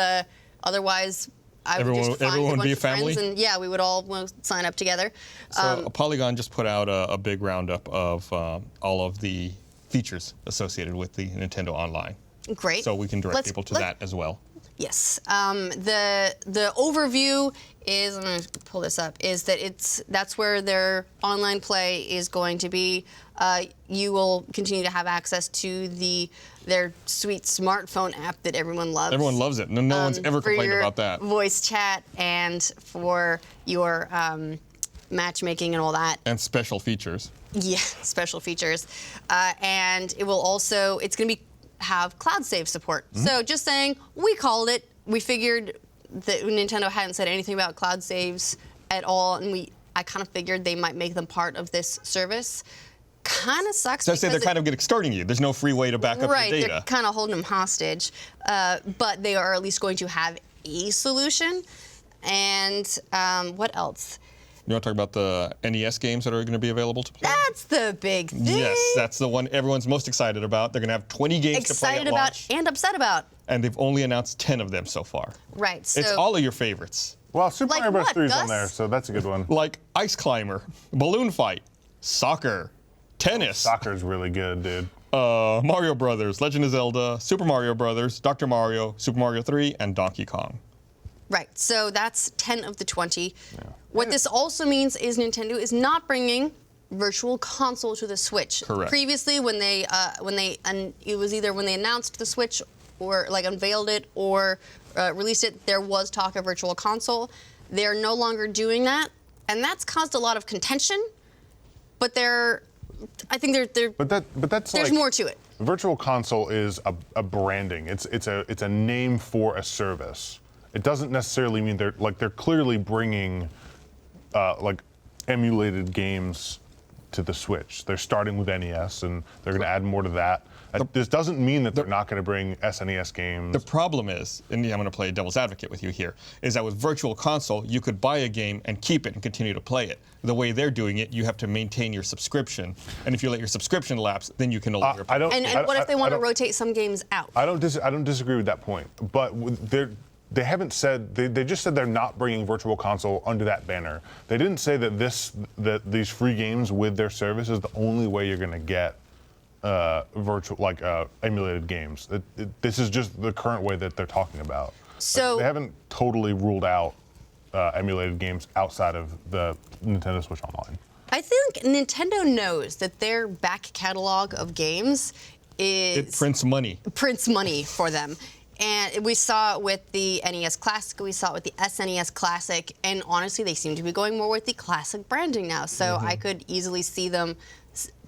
otherwise I would just find everyone a bunch be a of friends family? and we would all sign up together. So Polygon just put out a big roundup of all of the features associated with the Nintendo Online. Great. So we can direct people to that as well. Yes. The overview is, I'm going to pull this up, is that that's where their online play is going to be. You will continue to have access to their sweet smartphone app that everyone loves. Everyone loves it. No one's ever for complained your about that. voice chat and for your matchmaking and all that. And special features. Yeah, special features. And it will also, it's going to have cloud save support. So just saying, we called it. We figured that Nintendo hadn't said anything about cloud saves at all, and I kind of figured they might make them part of this service. Kind of sucks. So I say they're kind of extorting you. There's no free way to back up your right, data. they're kind of holding them hostage, but they are at least going to have a solution. And what else? You want to talk about the NES games that are going to be available to play? That's the big thing. Yes, that's the one everyone's most excited about. They're going to have 20 games to play at Excited launch. about and upset about. And they've only announced 10 of them so far. Right. So It's all of your favorites. Well, Super Like Mario Bros. what, 3 is on Gus? there, so that's a good one. Like Ice Climber, Balloon Fight, Soccer, Tennis, Soccer's really good, dude. Mario Brothers, Legend of Zelda, Super Mario Brothers, Dr. Mario, Super Mario 3, and Donkey Kong. Right, so that's 10 of the 20. Yeah. What this also means is Nintendo is not bringing Virtual Console to the Switch. Correct. Previously, when they it was either when they announced the Switch or like unveiled it or released it, there was talk of Virtual Console. They're no longer doing that, and that's caused a lot of contention. But I think that's there's like, more to it. Virtual Console is a branding. It's a name for a service. It doesn't necessarily mean they're clearly bringing like emulated games to the Switch. They're starting with NES and they're going to add more to that. This doesn't mean that they're not going to bring SNES games. The problem is, and I'm going to play devil's advocate with you here, is that with Virtual Console, you could buy a game and keep it and continue to play it. The way they're doing it, you have to maintain your subscription. And if you let your subscription lapse, then you can no longer play. And what if they want to rotate some games out? I don't disagree with that point. But they haven't said, they just said they're not bringing Virtual Console under that banner. They didn't say that these free games with their service is the only way you're going to get emulated games. This is just the current way that they're talking about. So they haven't totally ruled out emulated games outside of the Nintendo Switch Online. I think Nintendo knows that their back catalog of games It prints money. Prints money for them. And we saw it with the NES Classic, we saw it with the SNES Classic, and honestly, they seem to be going more with the classic branding now. So I could easily see them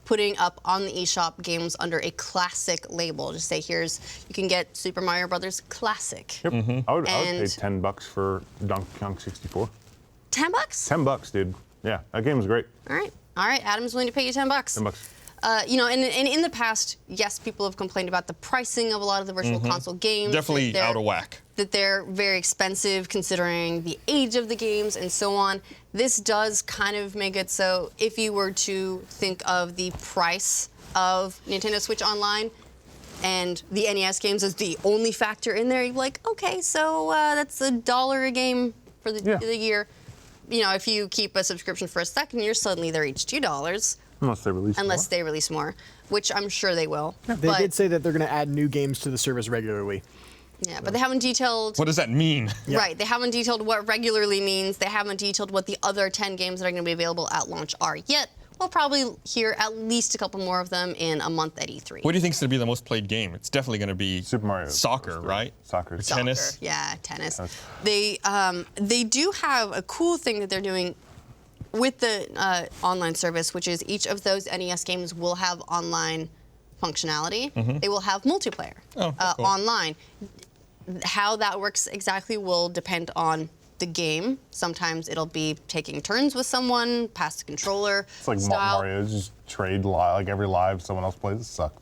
putting up on the eShop games under a classic label. Just say, you can get Super Mario Brothers Classic. Yep. I would pay $10 for Donkey Kong 64. $10? $10, dude. Yeah, that game is great. All right. Adam's willing to pay you $10. $10. And in the past, yes, people have complained about the pricing of a lot of the Virtual Console games. Definitely out of whack. That they're very expensive considering the age of the games and so on. This does kind of make it so if you were to think of the price of Nintendo Switch Online and the NES games as the only factor in there, you're like, okay, so that's $1 a game for the year. You know, if you keep a subscription for a second year, suddenly they're each $2. Unless they release unless more. they release more, which I'm sure they will. They did say that they're going to add new games to the service regularly. Yeah, but they haven't detailed. What does that mean? Yeah. Right, they haven't detailed what regularly means. They haven't detailed what the other 10 games that are going to be available at launch are yet. We'll probably hear at least a couple more of them in a month at E3. What do you think is going to be the most played game? It's definitely going to be Super Mario. soccer, right? Soccer. Or Soccer, tennis. yeah, tennis. They do have a cool thing that they're doing with the online service, which is each of those NES games will have online functionality. They will have multiplayer Oh, that's cool. online. How that works exactly will depend on the game. Sometimes it'll be taking turns with someone, pass the controller. It's like style. Mario, just trade like every live someone else plays. It sucks.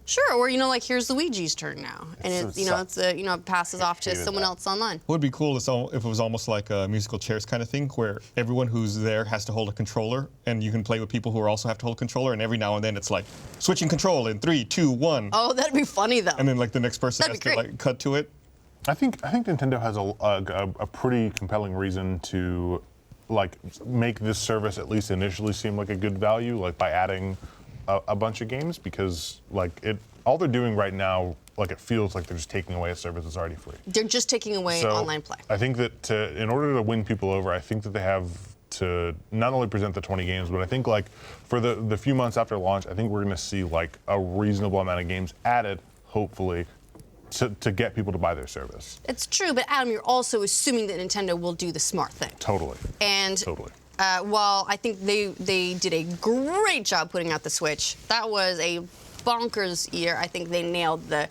Sure, or like here's Luigi's turn now, and It's it passes off to hated someone that. else online. What would be cool is if it was almost like a musical chairs kind of thing, where everyone who's there has to hold a controller, and you can play with people who also have to hold a controller, and every now and then it's like switching control in 3, 2, 1, Oh, that'd be funny though. and then like the next person That'd has be to great. like cut to it. I think Nintendo has a pretty compelling reason to like make this service at least initially seem like a good value, like by adding a bunch of games, because like all they're doing right now, like it feels like they're just taking away a service that's already free. They're just taking away So online play. I think that in order to win people over, I think that they have to not only present the 20 games, but I think like for the few months after launch, I think we're going to see like a reasonable amount of games added, hopefully, to get people to buy their service. It's true, but Adam, you're also assuming that Nintendo will do the smart thing. Totally. And Totally. while I think they did a great job putting out the Switch, that was a bonkers year. I think they nailed the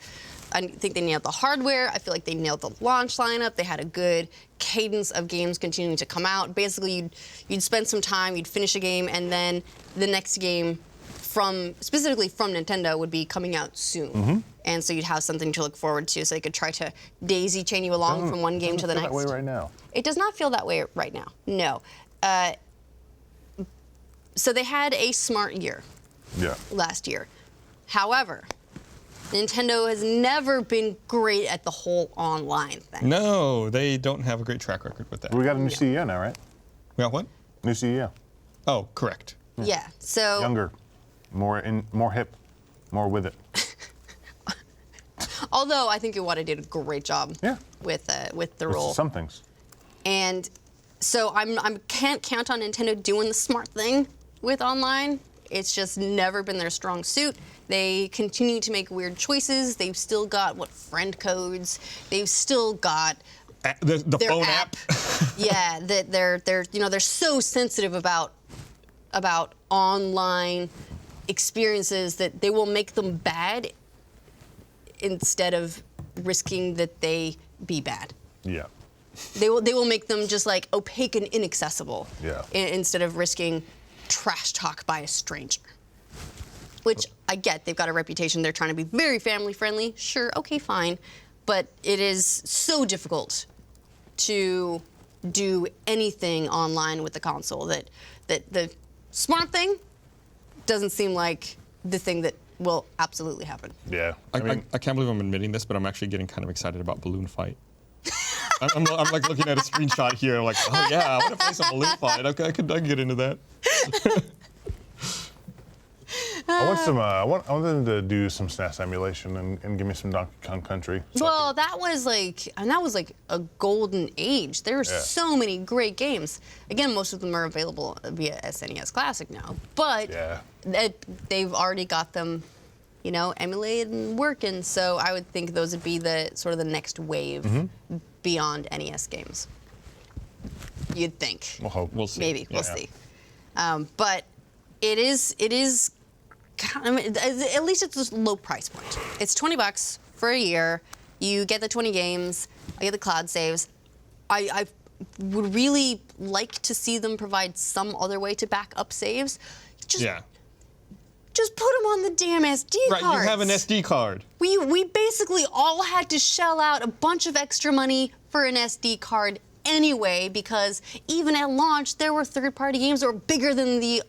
hardware. I feel like they nailed the launch lineup. They had a good cadence of games continuing to come out. Basically, you'd spend some time, you'd finish a game, and then the next game specifically from Nintendo would be coming out soon. And so you'd have something to look forward to, so they could try to daisy chain you along from one game to the Doesn't next. feel that way right now. It does not feel that way right now. No. So they had a smart year Yeah. last year. However, Nintendo has never been great at the whole online thing. No, they don't have a great track record with that. We got a new CEO now, right? We got what? New CEO. Oh, correct. Yeah. So Younger, more hip, more with it. although I think Iwata did a great job Yeah. with the With role. some things. And so I can't count on Nintendo doing the smart thing with online. It's just never been their strong suit. They continue to make weird choices. They've still got friend codes. They've still got The their phone app. Yeah, that they're so sensitive about online experiences that they will make them bad instead of risking that they be bad. Yeah. They will make them just like opaque and inaccessible. Yeah. Instead of risking trash talk by a stranger. Which I get, they've got a reputation. They're trying to be very family friendly. Sure, okay, fine. But it is so difficult to do anything online with the console that the smart thing doesn't seem like the thing that will absolutely happen. Yeah. I can't believe I'm admitting this, but I'm actually getting kind of excited about Balloon Fight. I'm like looking at a screenshot here, like, oh yeah, I want to play some Balloon Fight. Okay, I could get into that. I want them to do some SNES emulation and give me some Donkey Kong Country. Well, that was like a golden age. There are Yeah. so many great games. Again, most of them are available via SNES Classic now, but Yeah. they've already got them, emulated and working. So I would think those would be the sort of the next wave beyond NES games. You'd think. We'll hope. We'll see. Maybe we'll Yeah. see. But it is at least it's a low price point. It's $20 for a year. You get the 20 games. I get the cloud saves. I would really like to see them provide some other way to back up saves. Just put them on the damn SD Right, cards. you have an SD card. We basically all had to shell out a bunch of extra money for an SD card anyway, because even at launch, there were third-party games that were bigger than the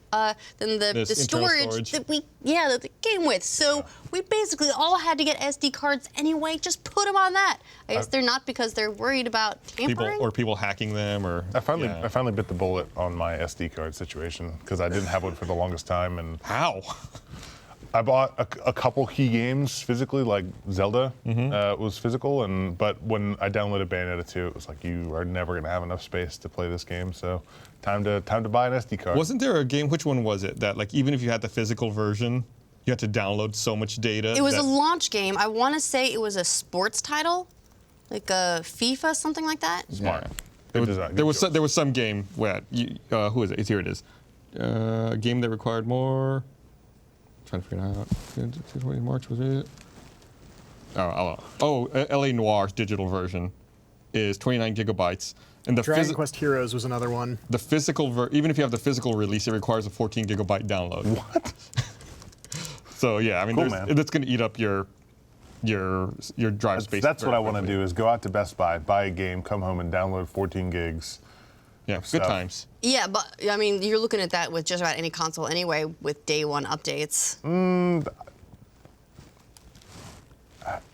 storage that that they came with. So we basically all had to get SD cards anyway. Just put them on that. I guess they're not because they're worried about tampering. People hacking them, or I finally bit the bullet on my SD card situation because I didn't have one for the longest time. And how? I bought a couple key games physically, like Zelda was physical, but when I downloaded Bayonetta 2, it was like, you are never going to have enough space to play this game, so time to buy an SD card. Wasn't there a game, which one was it, that like even if you had the physical version, you had to download so much data? It was a launch game. I want to say it was a sports title, like a FIFA, something like that. Smart. Yeah. There was some game where, who is it? Here it is. A game that required more. Trying to figure it out. March was it? LA Noir's digital version is 29 gigabytes, and the Dragon Quest Heroes was another one. The physical even if you have the physical release, it requires a 14 gigabyte download. What? So yeah, I mean, cool, it's going to eat up your drive space. That's what I want to do: is go out to Best Buy, buy a game, come home, and download 14 gigs. Yeah, good times. Yeah, but I mean, you're looking at that with just about any console anyway, with day one updates.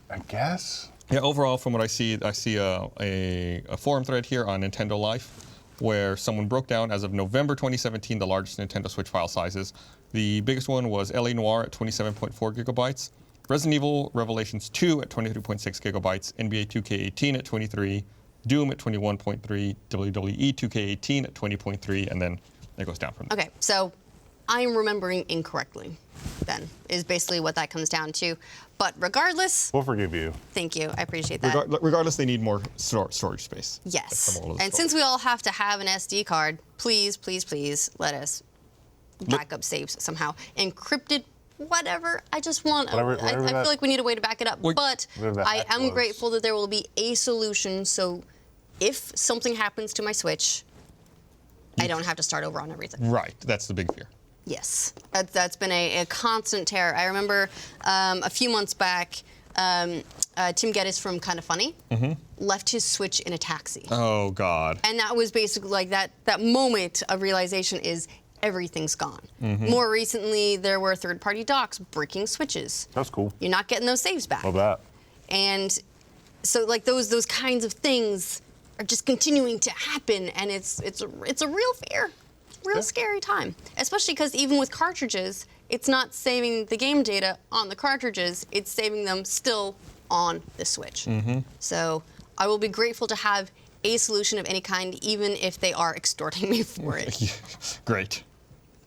I guess. Yeah, overall, from what I see a forum thread here on Nintendo Life where someone broke down, as of November 2017, the largest Nintendo Switch file sizes. The biggest one was LA Noire at 27.4 gigabytes, Resident Evil Revelations 2 at 23.6 gigabytes, NBA 2K18 at 23, Doom at 21.3, WWE 2K18 at 20.3, and then it goes down from there. Okay, so I'm remembering incorrectly, then, is basically what that comes down to. But regardless... We'll forgive you. Thank you, I appreciate that. Regardless, they need more storage space. Yes, and since we all have to have an SD card, please, please, please let us back up saves somehow. Encrypted, whatever. I just want... I feel like we need a way to back it up. But I am grateful that there will be a solution, so if something happens to my Switch, I don't have to start over on everything. Right, that's the big fear. Yes, that's been a constant terror. I remember a few months back, Tim Geddes from Kinda Funny left his Switch in a taxi. Oh, God. And that was basically like that moment of realization is everything's gone. More recently, there were third-party docks breaking Switches. That's cool. You're not getting those saves back. Love that. And so like those kinds of things are just continuing to happen, and it's a real fear. Real scary time, especially because even with cartridges, it's not saving the game data on the cartridges, it's saving them still on the Switch. So I will be grateful to have a solution of any kind, even if they are extorting me for it. Great.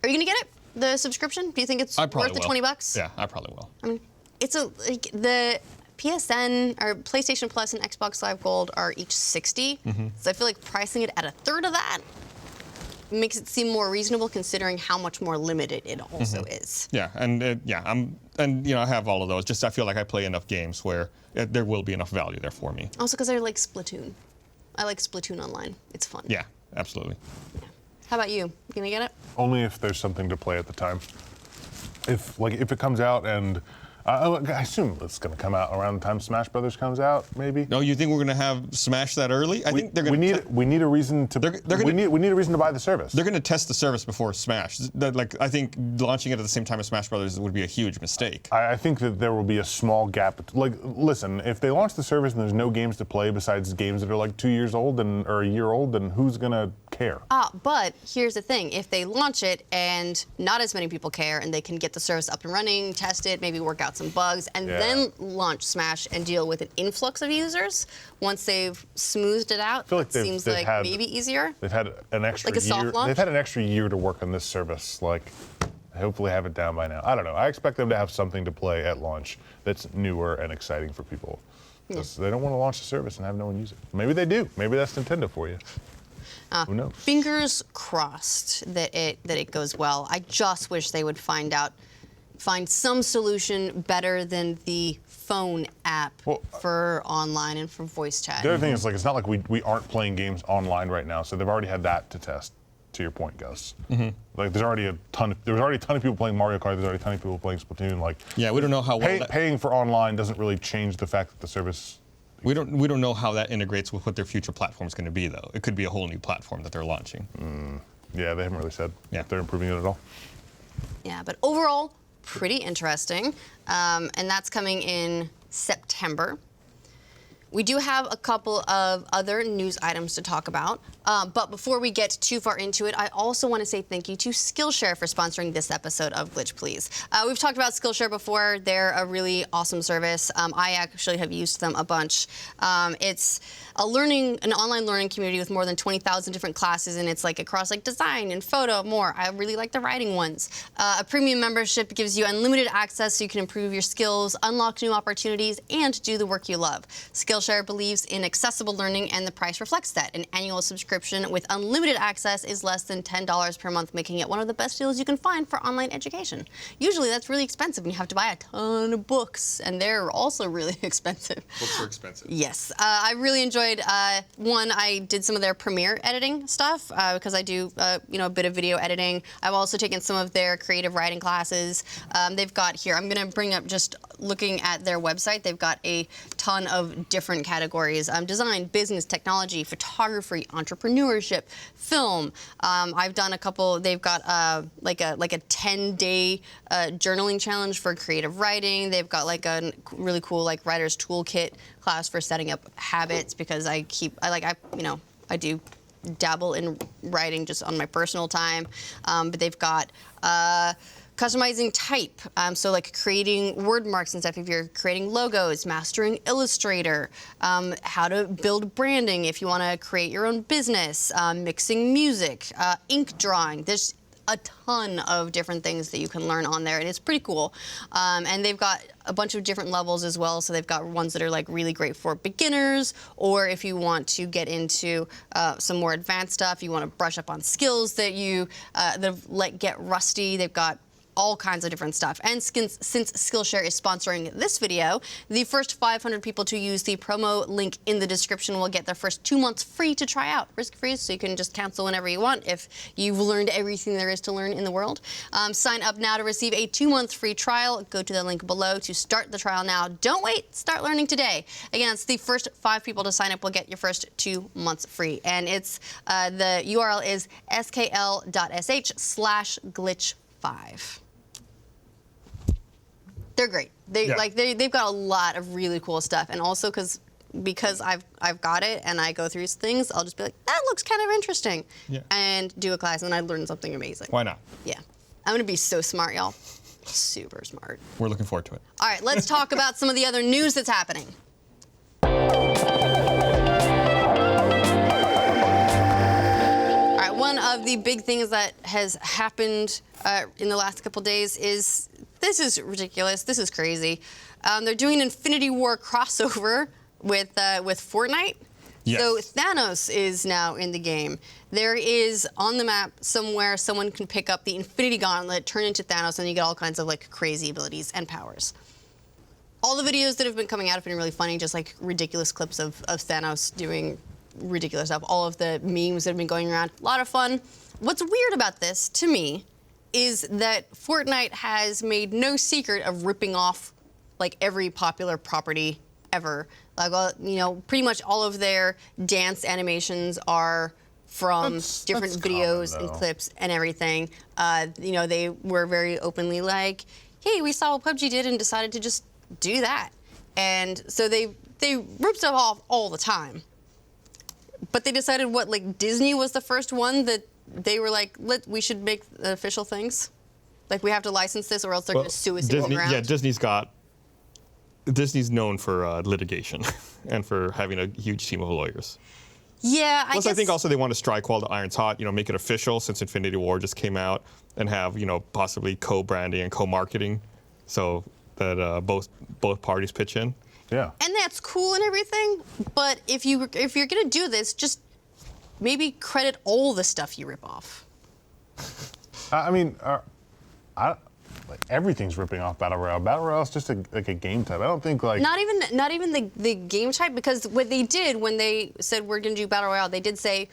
Are you gonna get it? The subscription? Do you think it's worth the $20? Yeah, I probably will. I mean, it's the PSN or PlayStation Plus and Xbox Live Gold are each $60. So I feel like pricing it at a third of that makes it seem more reasonable, considering how much more limited it also is. Yeah, and I have all of those. Just I feel like I play enough games where there will be enough value there for me. Also, because I like Splatoon. I like Splatoon Online. It's fun. Yeah, absolutely. Yeah. How about you? You gonna get it? Only if there's something to play at the time. If it comes out and. I assume it's going to come out around the time Smash Brothers comes out, maybe. No, you think we're going to have Smash that early? I think they're going to. We need a reason to. We need a reason to buy the service. They're going to test the service before Smash. I think launching it at the same time as Smash Brothers would be a huge mistake. I think that there will be a small gap. Like, listen, if they launch the service and there's no games to play besides games that are like 2 years old or a year old, then who's going to care? But here's the thing: if they launch it and not as many people care, and they can get the service up and running, test it, maybe work out some bugs, and then launch Smash and deal with an influx of users once they've smoothed it out. I feel like it seems like maybe easier. They've had an extra like a soft year. launch? They've had an extra year to work on this service. Like, hopefully have it down by now. I don't know. I expect them to have something to play at launch that's newer and exciting for people. Because they don't want to launch the service and have no one use it. Maybe they do. Maybe that's Nintendo for you. Who knows? Fingers crossed that it goes well. I just wish they would find some solution better than the phone app for online and for voice chat. The other thing is, like, it's not like we aren't playing games online right now, so they've already had that to test. To your point, Gus. Like, there's already a ton of people playing Mario Kart. There's already a ton of people playing Splatoon. Like, yeah, we don't know how well paying for online doesn't really change the fact that the service We don't know how that integrates with what their future platform is going to be, though. It could be a whole new platform that they're launching. Yeah, they haven't really said Yeah. if they're improving it at all. Yeah, but overall, pretty interesting. And that's coming in September. We do have a couple of other news items to talk about. But before we get too far into it, I also want to say thank you to Skillshare for sponsoring this episode of Glitch Please. We've talked about Skillshare before. They're a really awesome service. I actually have used them a bunch. It's an online learning community with more than 20,000 different classes, and it's like across like design and photo, more. I really like the writing ones. A premium membership gives you unlimited access so you can improve your skills, unlock new opportunities, and do the work you love. Skillshare believes in accessible learning, and the price reflects that. An annual subscription with unlimited access is less than $10 per month, making it one of the best deals you can find for online education. Usually that's really expensive and you have to buy a ton of books, and they're also really expensive. Books are expensive. Yes. I really enjoyed, one, I did some of their Premiere editing stuff because I do, a bit of video editing. I've also taken some of their creative writing classes. They've got here, I'm going to bring up, just looking at their website, they've got a ton of different categories. Design, business, technology, photography, entrepreneurship, film. I've done a couple. They've got like a 10-day journaling challenge for creative writing. They've got like a really cool like writer's toolkit class for setting up habits, because I do dabble in writing just on my personal time. But they've got customizing type, so like creating word marks and stuff if you're creating logos, mastering Illustrator, how to build branding if you want to create your own business, mixing music, ink drawing. There's a ton of different things that you can learn on there, and it's pretty cool. And they've got a bunch of different levels as well, so they've got ones that are like really great for beginners, or if you want to get into some more advanced stuff, you want to brush up on skills that get rusty, they've got all kinds of different stuff. And since Skillshare is sponsoring this video, the first 500 people to use the promo link in the description will get their first 2 months free to try out, risk-free, so you can just cancel whenever you want if you've learned everything there is to learn in the world. Sign up now to receive a 2-month free trial. Go to the link below to start the trial now. Don't wait, start learning today. Again, it's the first 5 people to sign up will get your first 2 months free. And it's the URL is skl.sh/glitch5. They're great. They've got a lot of really cool stuff, and also because I've got it and I go through things, I'll just be like, that looks kind of interesting, and do a class, and I learn something amazing. Why not? Yeah, I'm gonna be so smart, y'all. Super smart. We're looking forward to it. All right, let's talk about some of the other news that's happening. All right, one of the big things that has happened in the last couple days is, this is ridiculous. This is crazy. They're doing an Infinity War crossover with Fortnite. Yes. So Thanos is now in the game. There is on the map somewhere someone can pick up the Infinity Gauntlet, turn into Thanos, and you get all kinds of like crazy abilities and powers. All the videos that have been coming out have been really funny, just like ridiculous clips of Thanos doing ridiculous stuff. All of the memes that have been going around, a lot of fun. What's weird about this, to me, is that Fortnite has made no secret of ripping off like every popular property ever. Like, pretty much all of their dance animations are from different videos and clips and everything. They were very openly like, hey, we saw what PUBG did and decided to just do that. And so they rip stuff off all the time. But they decided Disney was the first one that they were like, we should make the official things. Like, we have to license this or else they're going to sue us. Disney, yeah, Disney's known for litigation and for having a huge team of lawyers. Yeah, Plus, I think also they want to strike while the iron's hot, make it official since Infinity War just came out, and have, possibly co-branding and co-marketing so that both parties pitch in. Yeah. And that's cool and everything, but if you're going to do this, just maybe credit all the stuff you rip off. I mean, everything's ripping off Battle Royale. Battle Royale is just a game type. I don't think not even the game type, because what they did when they said we're going to do Battle Royale, they did say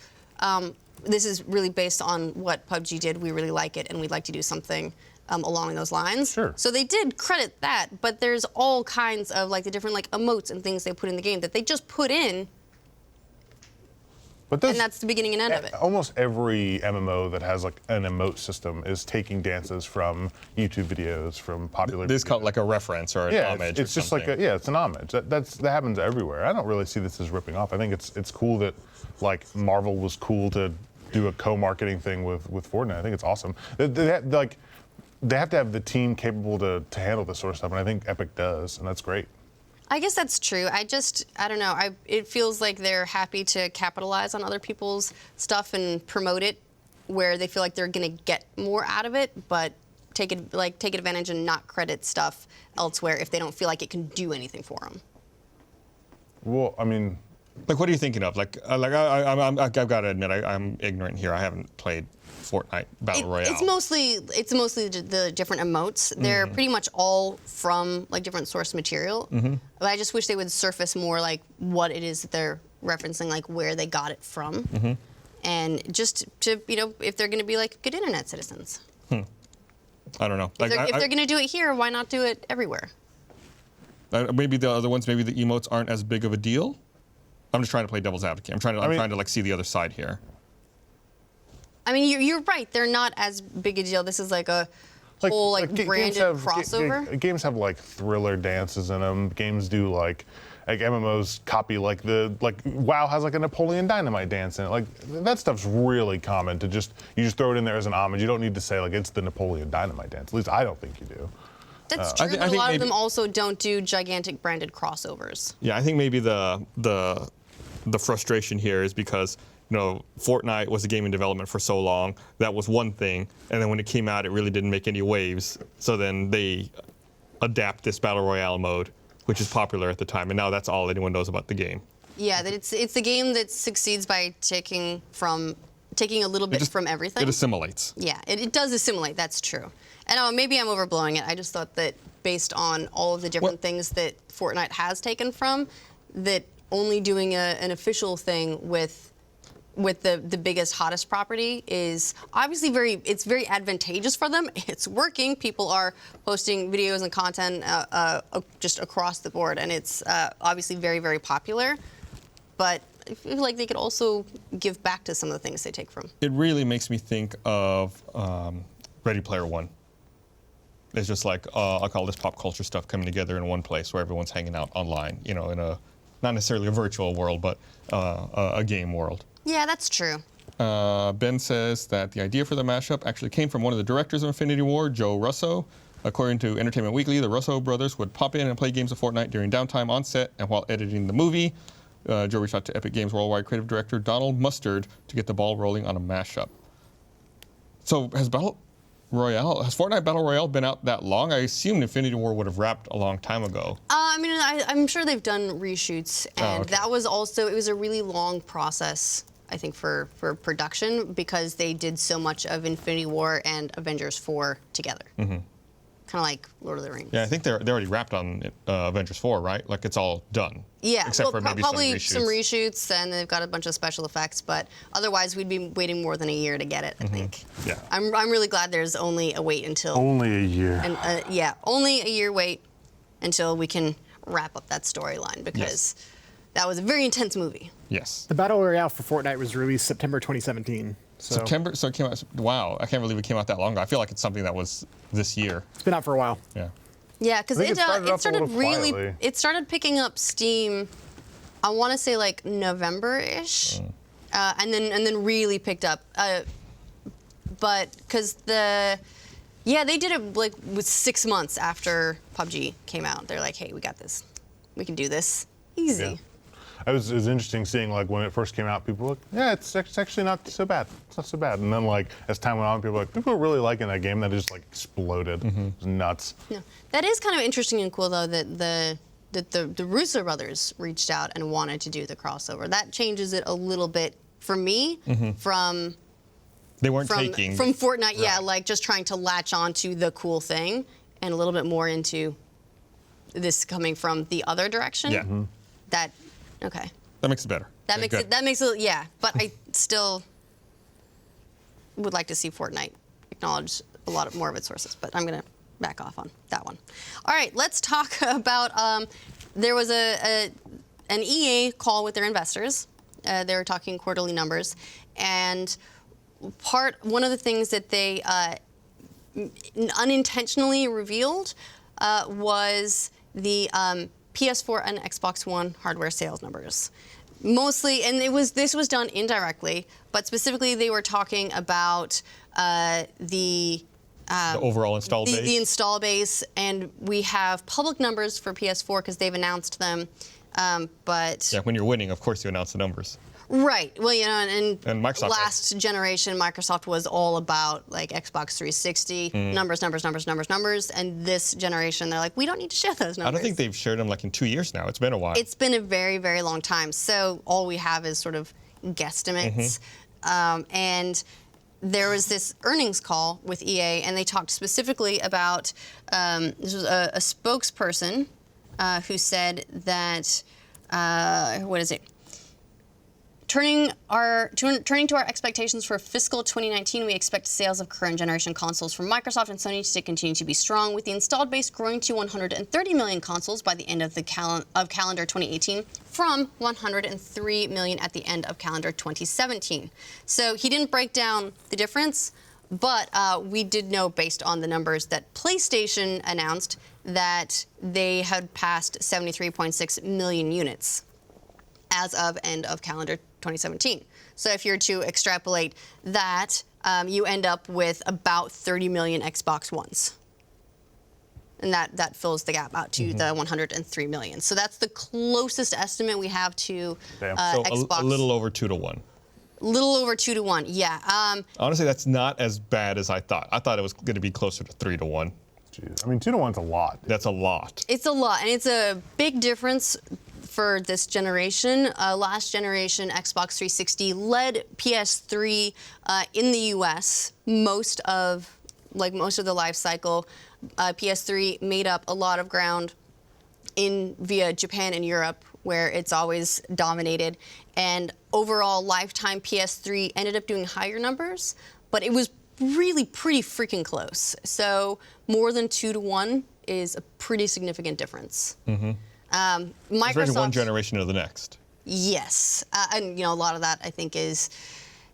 this is really based on what PUBG did. We really like it, and we'd like to do something along those lines. Sure. So they did credit that, but there's all kinds of like the different like emotes and things they put in the game that they just put in, But and that's the beginning and end of it. Almost every MMO that has like an emote system is taking dances from YouTube videos, from popular. This is videos. called like a reference or an Yeah, homage. it's or just like something. it's an homage. That happens everywhere. I don't really see this as ripping off. I think it's cool that like Marvel was cool to do a co-marketing thing with Fortnite. I think it's awesome. They have to have the team capable to handle this sort of stuff, and I think Epic does, and that's great. I guess that's true. I don't know. It feels like they're happy to capitalize on other people's stuff and promote it where they feel like they're going to get more out of it, but take advantage and not credit stuff elsewhere if they don't feel like it can do anything for them. Well, I mean, Like, what are you thinking of? I've got to admit, I'm ignorant here. I haven't played Fortnite Battle Royale. It's mostly the different emotes. They're pretty much all from like different source material. But I just wish they would surface more like what it is that they're referencing, like where they got it from, and just to if they're going to be like good internet citizens. I don't know. If they're going to do it here, why not do it everywhere? Maybe the other ones, maybe the emotes aren't as big of a deal. I'm just trying to play devil's advocate. I'm trying to like see the other side here. I mean, you're right. They're not as big a deal. This is like a whole branded crossover. Games have like thriller dances in them. Games do like MMOs copy like WoW has like a Napoleon Dynamite dance in it. Like that stuff's really common to you just throw it in there as an homage. You don't need to say like it's the Napoleon Dynamite dance. At least I don't think you do. That's true, but a lot of them also don't do gigantic branded crossovers. Yeah, I think maybe the frustration here is because Fortnite was a game in development for so long. That was one thing, and then when it came out, it really didn't make any waves. So then they adapt this battle royale mode, which is popular at the time, and now that's all anyone knows about the game. Yeah, that it's the game that succeeds by taking a little bit from everything. It assimilates. Yeah, it does assimilate. That's true. And maybe I'm overblowing it. I just thought that based on all of the different things that Fortnite has taken from, that only doing an official thing with the biggest, hottest property is obviously very advantageous for them. It's working. People are posting videos and content just across the board, and it's obviously very, very popular. But I feel like they could also give back to some of the things they take from. It really makes me think of Ready Player One. It's just like I'll call this pop culture stuff coming together in one place where everyone's hanging out online, in a not necessarily a virtual world, but a game world. Yeah, that's true. Ben says that the idea for the mashup actually came from one of the directors of Infinity War, Joe Russo. According to Entertainment Weekly, the Russo brothers would pop in and play games of Fortnite during downtime on set and while editing the movie. Joe reached out to Epic Games Worldwide creative director Donald Mustard to get the ball rolling on a mashup. So has Fortnite Battle Royale been out that long? I assumed Infinity War would have wrapped a long time ago. I mean, I'm sure they've done reshoots, and that was also, it was a really long process, I think, for production because they did so much of Infinity War and Avengers 4 together. Kind of like Lord of the Rings. Yeah, I think they're already wrapped on Avengers 4, right? Like it's all done. Yeah, except for maybe probably some reshoots. and they've got a bunch of special effects, but otherwise we'd be waiting more than a year to get it, I think. Yeah. I'm really glad there's only a wait until... Only a year. And only a year wait until we can wrap up that storyline because that was a very intense movie. Yes. The Battle Royale for Fortnite was released September 2017. So September, so it came out. Wow, I can't believe it came out that long ago. I feel like it's something that was this year. it's been out for a while. Yeah. Yeah, because I think it off a started little really, quietly. it started picking up steam. I want to say like November-ish, and then really picked up. But because they did it like with 6 months after PUBG came out. They're like, hey, we got this, we can do this easy. Yeah. It was interesting seeing like when it first came out, people were like, yeah, it's actually not so bad. It's not so bad. And then like as time went on, people were like, people are really liking that game. That just like exploded. It was nuts. Yeah, that is kind of interesting and cool though that the Russo brothers reached out and wanted to do the crossover. That changes it a little bit for me from They weren't taking from Fortnite. Yeah, like just trying to latch on to the cool thing and a little bit more into this coming from the other direction. Yeah. That. Okay. That makes it better. That Yeah, makes it yeah, but I still would like to see Fortnite acknowledge a lot more of its sources, but I'm going to back off on that one. All right, let's talk about, there was an EA call with their investors. They were talking quarterly numbers, and one of the things that they unintentionally revealed was the PS4 and Xbox One hardware sales numbers. Mostly, and this was done indirectly, but specifically they were talking about the overall install base. The install base, and we have public numbers for PS4 because they've announced them, but... Yeah, when you're winning, of course you announce the numbers. Right. Well, you know, and Microsoft last generation, Microsoft was all about like Xbox 360 numbers, and this generation, they're like, we don't need to share those numbers. I don't think they've shared them like in 2 years now. It's been a while. It's been a very, very long time. So all we have is sort of guesstimates. And there was this earnings call with EA, and they talked specifically about, this was a spokesperson who said that, what is it? Turning to our expectations for fiscal 2019, we expect sales of current generation consoles from Microsoft and Sony to continue to be strong, with the installed base growing to 130 million consoles by the end of calendar 2018 from 103 million at the end of calendar 2017. So he didn't break down the difference, but we did know based on the numbers that PlayStation announced that they had passed 73.6 million units as of end of calendar 2017. So if you're to extrapolate that, you end up with about 30 million Xbox Ones. And that fills the gap out to the 103 million. So that's the closest estimate we have to So Xbox. a little over 2 to 1. Little over 2 to 1, yeah. Honestly, that's not as bad as I thought. I thought it was going to be closer to 3 to 1. Jeez. I mean, 2 to 1's a lot. That's a lot. It's a lot, and it's a big difference for this generation. Last generation Xbox 360 led PS3 in the US most of the life cycle. PS3 made up a lot of ground via Japan and Europe, where it's always dominated. And overall lifetime PS3 ended up doing higher numbers, but it was really pretty freaking close. So more than 2 to 1 is a pretty significant difference. Microsoft, Especially one generation to the next. Yes, and a lot of that I think is,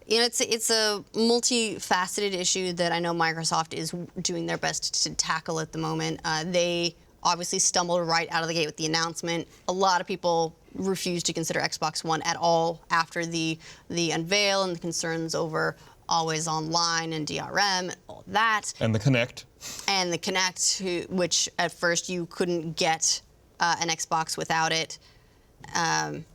it's a multifaceted issue that I know Microsoft is doing their best to tackle at the moment. They obviously stumbled right out of the gate with the announcement. A lot of people refused to consider Xbox One at all after the unveil and the concerns over always online and DRM and all that. And the Kinect. And the Kinect, which at first you couldn't get an Xbox without it.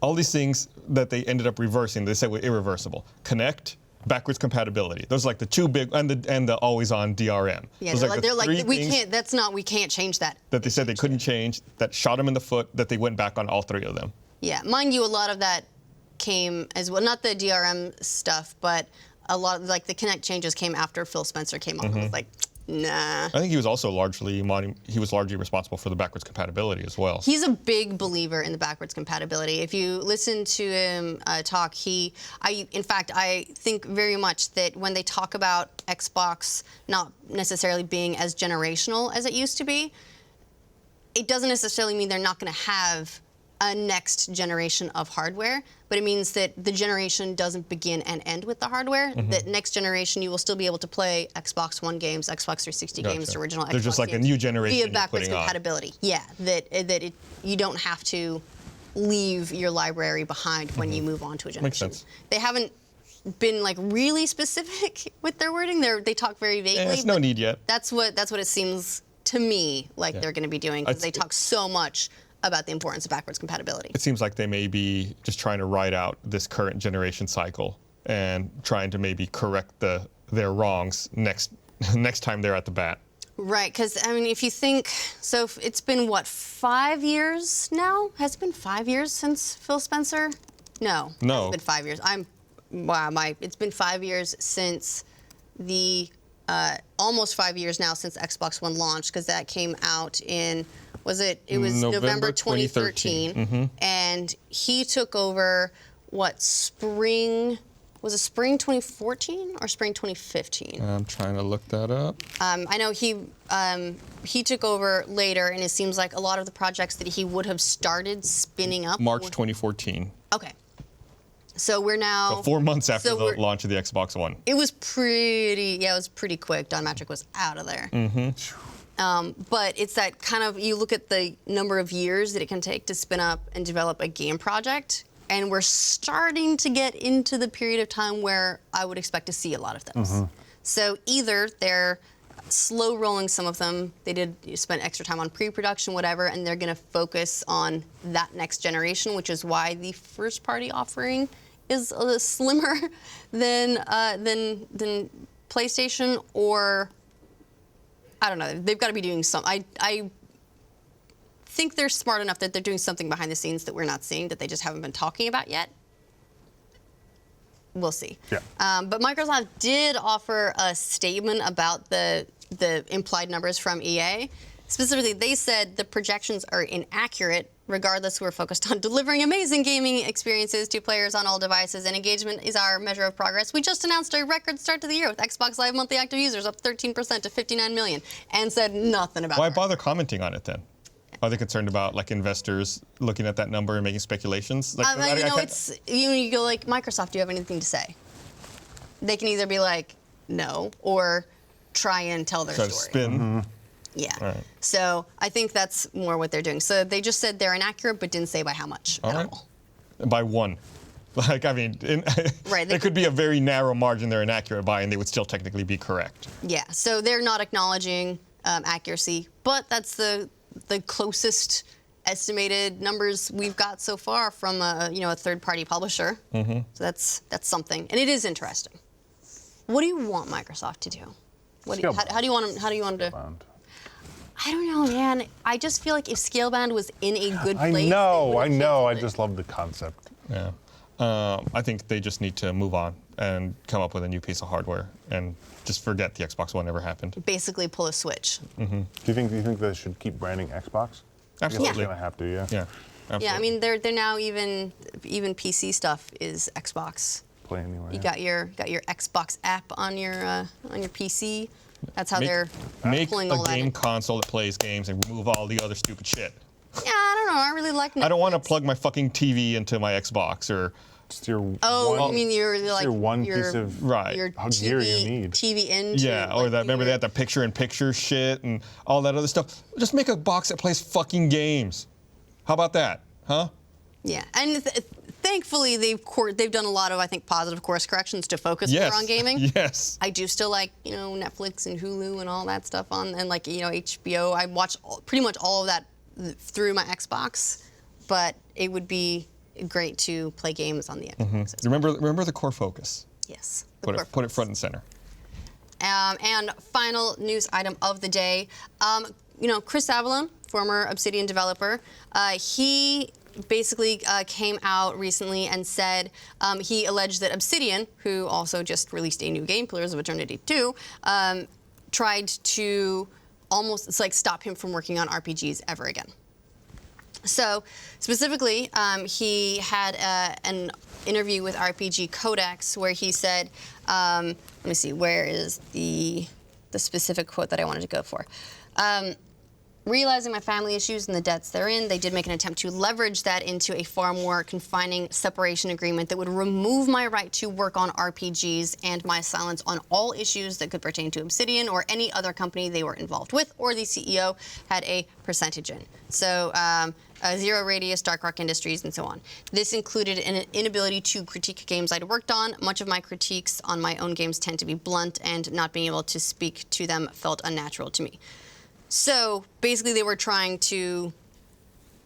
All these things that they ended up reversing, they said were irreversible. Kinect, backwards compatibility. Those are like the two big, and the always-on DRM. Yeah, those they're like we can't change that. That they said they couldn't change, that shot them in the foot, that they went back on all three of them. Yeah, mind you, a lot of that came as well, not the DRM stuff, but a lot of, like, the Kinect changes came after Phil Spencer came on and was like, nah. I think he was also largely responsible for the backwards compatibility as well. He's a big believer in the backwards compatibility. If you listen to him talk, in fact, I think very much that when they talk about Xbox not necessarily being as generational as it used to be, it doesn't necessarily mean they're not going to have a next generation of hardware, but it means that the generation doesn't begin and end with the hardware. That next generation you will still be able to play Xbox One games, Xbox 360 games, original Xbox games. There's just like a new generation via backwards compatibility. Yeah, you don't have to leave your library behind when you move on to a generation. Makes sense. They haven't been like really specific with their wording. They talk very vaguely. There's no need yet. That's what it seems to me like they're going to be doing, because they talk so much about the importance of backwards compatibility. It seems like they may be just trying to ride out this current generation cycle and trying to maybe correct their wrongs next time they're at the bat. Right, because I mean, if you think, so it's been what, 5 years now? Has it been 5 years since Phil Spencer? No. It's been 5 years. It's been 5 years since almost 5 years now since Xbox One launched, because that came out in, it was November 2013. And he took over, spring was it spring 2014 or spring 2015? I'm trying to look that up. I know he took over later, and it seems like a lot of the projects that he would have started spinning up. March 2014. Okay. So we're now. So 4 months after so the we're- launch of the Xbox One. It was pretty, it was pretty quick. Don Matrick was out of there. But it's that kind of, you look at the number of years that it can take to spin up and develop a game project, and we're starting to get into the period of time where I would expect to see a lot of those. So either they're slow rolling some of them, they did spend extra time on pre-production, whatever, and they're going to focus on that next generation, which is why the first party offering is a little slimmer than PlayStation, or I don't know. They've got to be doing something. I think they're smart enough that they're doing something behind the scenes that we're not seeing, that they just haven't been talking about yet. We'll see. Yeah. But Microsoft did offer a statement about the implied numbers from EA. Specifically, they said the projections are inaccurate. Regardless, we're focused on delivering amazing gaming experiences to players on all devices, and engagement is our measure of progress. We just announced a record start to the year with Xbox Live monthly active users up 13% to 59 million, and said nothing about Why it. bother commenting on it then? Are they concerned about like investors looking at that number and making speculations? Like, You know, it's you go like, Microsoft, do you have anything to say? They can either be like, no, or try and tell their try to story. spin. Yeah. Right. So I think that's more what they're doing. So they just said they're inaccurate, but didn't say by how much All at right. all. By one. Like, I mean, Right, they it could be a very narrow margin they're inaccurate by, and they would still technically be correct. Yeah. So they're not acknowledging accuracy, but that's the closest estimated numbers we've got so far from a third-party publisher. So that's something, and it is interesting. What do you want Microsoft to do? How do you want them to? Bound. I don't know, man. I just feel like if Scalebound was in a good place, I they know. would've I canceled it. just love the concept. Yeah. I think they just need to move on and come up with a new piece of hardware and just forget the Xbox One ever happened. Basically, pull a switch. Do you think they should keep branding Xbox? Absolutely. They're gonna have to, yeah. Yeah. Absolutely. Yeah, I mean, they're now even PC stuff is Xbox. Play anyway. You got your Xbox app on your PC. That's how they're Make pulling a all that game in. console that plays games and remove all the other stupid shit. Yeah, I don't know. I really like Netflix. I don't want to plug my fucking TV into my Xbox or. Just your Oh, one, you mean you're like your one piece of Right. your how gear you TV, need. TV in. Yeah, or that. Remember they had the picture-in-picture shit and all that other stuff. Just make a box that plays fucking games. How about that, huh? Yeah, and thankfully they've done a lot of, I think, positive course corrections to focus Yes. more on gaming. Yes. I do still like, Netflix and Hulu and all that stuff and like, HBO. I watch pretty much all of that through my Xbox, but it would be great to play games on the Xbox. as well. Remember the core focus. Yes. the Put core it put it focus. front and center. And final news item of the day. Chris Avellone, former Obsidian developer, he basically came out recently and said he alleged that Obsidian, who also just released a new game, Pillars of Eternity 2, tried to almost stop him from working on RPGs ever again. So specifically, he had an interview with RPG Codex where he said, let me see, where is the specific quote that I wanted to go for? Realizing my family issues and the debts therein, they did make an attempt to leverage that into a far more confining separation agreement that would remove my right to work on RPGs and my silence on all issues that could pertain to Obsidian or any other company they were involved with or the CEO had a percentage in. So Zero Radius, Dark Rock Industries, and so on. This included an inability to critique games I'd worked on. Much of my critiques on my own games tend to be blunt, and not being able to speak to them felt unnatural to me. So basically they were trying to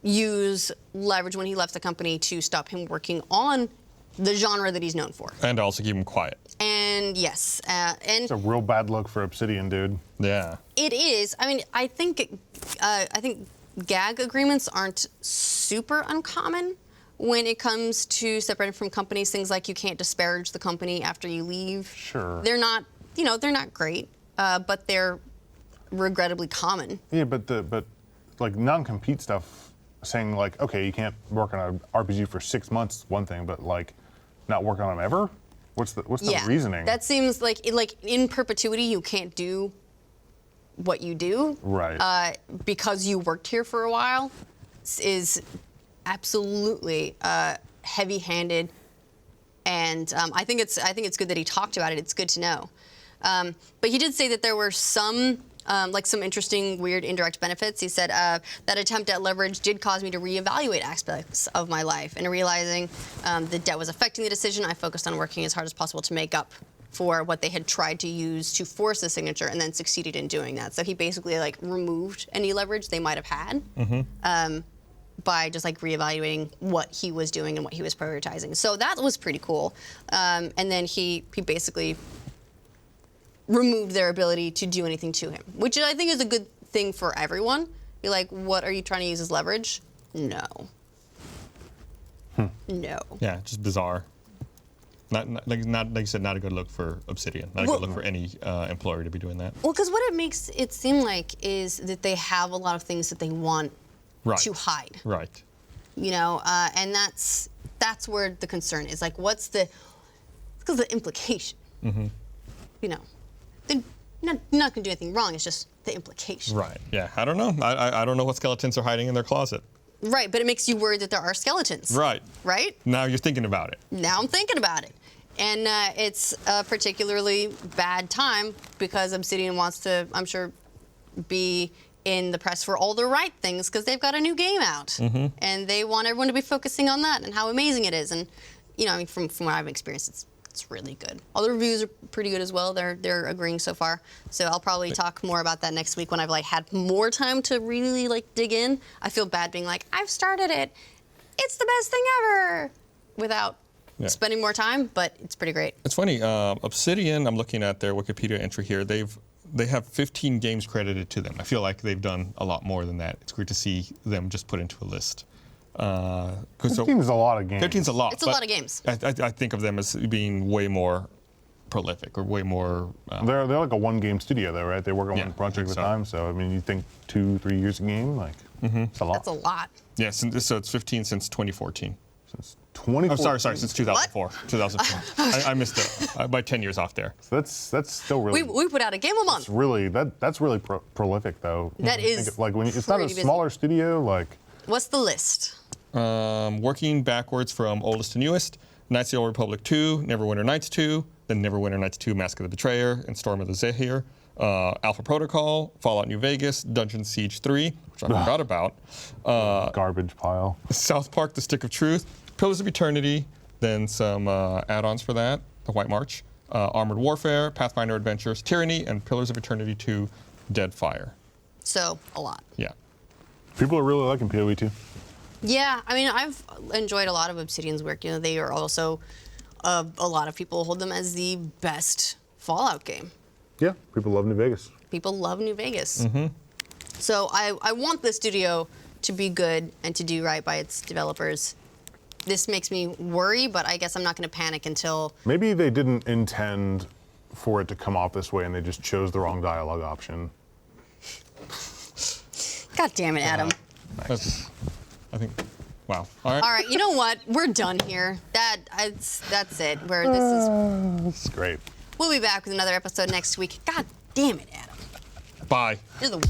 use leverage when he left the company to stop him working on the genre that he's known for. And also keep them quiet. And yes, and It's a real bad look for Obsidian, dude. Yeah. it is. I mean, I think gag agreements aren't super uncommon when it comes to separating from companies. Things like you can't disparage the company after you leave. Sure. They're not, they're not great, but they're regrettably common. Yeah, but like non-compete stuff, saying like, okay, you can't work on an RPG for 6 months is one thing, but like not work on them ever? What's the reasoning? That seems like in perpetuity you can't do what you do. Right. Because you worked here for a while is absolutely heavy-handed, and I think it's good that he talked about it. It's good to know. But he did say that there were some interesting, weird, indirect benefits. He said that attempt at leverage did cause me to reevaluate aspects of my life, and realizing the debt was affecting the decision, I focused on working as hard as possible to make up for what they had tried to use to force the signature, and then succeeded in doing that. So he basically removed any leverage they might have had by just reevaluating what he was doing and what he was prioritizing. So that was pretty cool. And then he basically removed their ability to do anything to him, which I think is a good thing for everyone. You're like, what are you trying to use as leverage? No. No. Yeah, just bizarre. Not like you said, not a good look for Obsidian. Not a good look for any employer to be doing that. Well, because what it makes it seem like is that they have a lot of things that they want to hide. Right. And that's where the concern is. What's the implication? They're not going to do anything wrong. It's just the implication. Right. Yeah. I don't know. I don't know what skeletons are hiding in their closet. Right, but it makes you worried that there are skeletons. Right. Right? Now you're thinking about it. Now I'm thinking about it. And it's a particularly bad time because Obsidian wants to, I'm sure, be in the press for all the right things because they've got a new game out. And they want everyone to be focusing on that and how amazing it is. And, from what I've experienced, it's really good. All the reviews are pretty good as well. They're agreeing so far. So I'll probably talk more about that next week when I've had more time to really dig in. I feel bad being I've started it. It's the best thing ever without spending more time, but it's pretty great. It's funny. Obsidian, I'm looking at their Wikipedia entry here. They have 15 games credited to them. I feel like they've done a lot more than that. It's great to see them just put into a list. 15 is a lot of games. 15 is a lot. It's a lot of games. I think of them as being way more prolific or way more. They're like a one-game studio, though, right? They work on one project at a time. So I mean, you think 2-3 years a game, it's a lot. That's a lot. Yeah, so it's 15 since 2014. Since 2014. Oh, sorry, since 2004. 2004. I missed it by 10 years off there. So that's still really. We put out a game a month. That's really prolific, though. That is. When it's not a smaller studio, What's the list? Working backwards from oldest to newest: Knights of the Old Republic 2, Neverwinter Nights 2, then Neverwinter Nights 2, Mask of the Betrayer, and Storm of the Zephyr, Alpha Protocol, Fallout New Vegas, Dungeon Siege 3, which I forgot about. Garbage pile. South Park: The Stick of Truth, Pillars of Eternity, then some add-ons for that, The White March, Armored Warfare, Pathfinder Adventures, Tyranny, and Pillars of Eternity 2, Deadfire. So, a lot. Yeah. People are really liking PoE 2. Yeah, I mean, I've enjoyed a lot of Obsidian's work. They are also, a lot of people hold them as the best Fallout game. Yeah, people love New Vegas. People love New Vegas. So I want the studio to be good and to do right by its developers. This makes me worry, but I guess I'm not going to panic until... Maybe they didn't intend for it to come off this way and they just chose the wrong dialogue option. God damn it, Adam. I think, wow. All right. All right, you know what? We're done here. That's it. Where this is. That's great. We'll be back with another episode next week. God damn it, Adam. Bye. You're the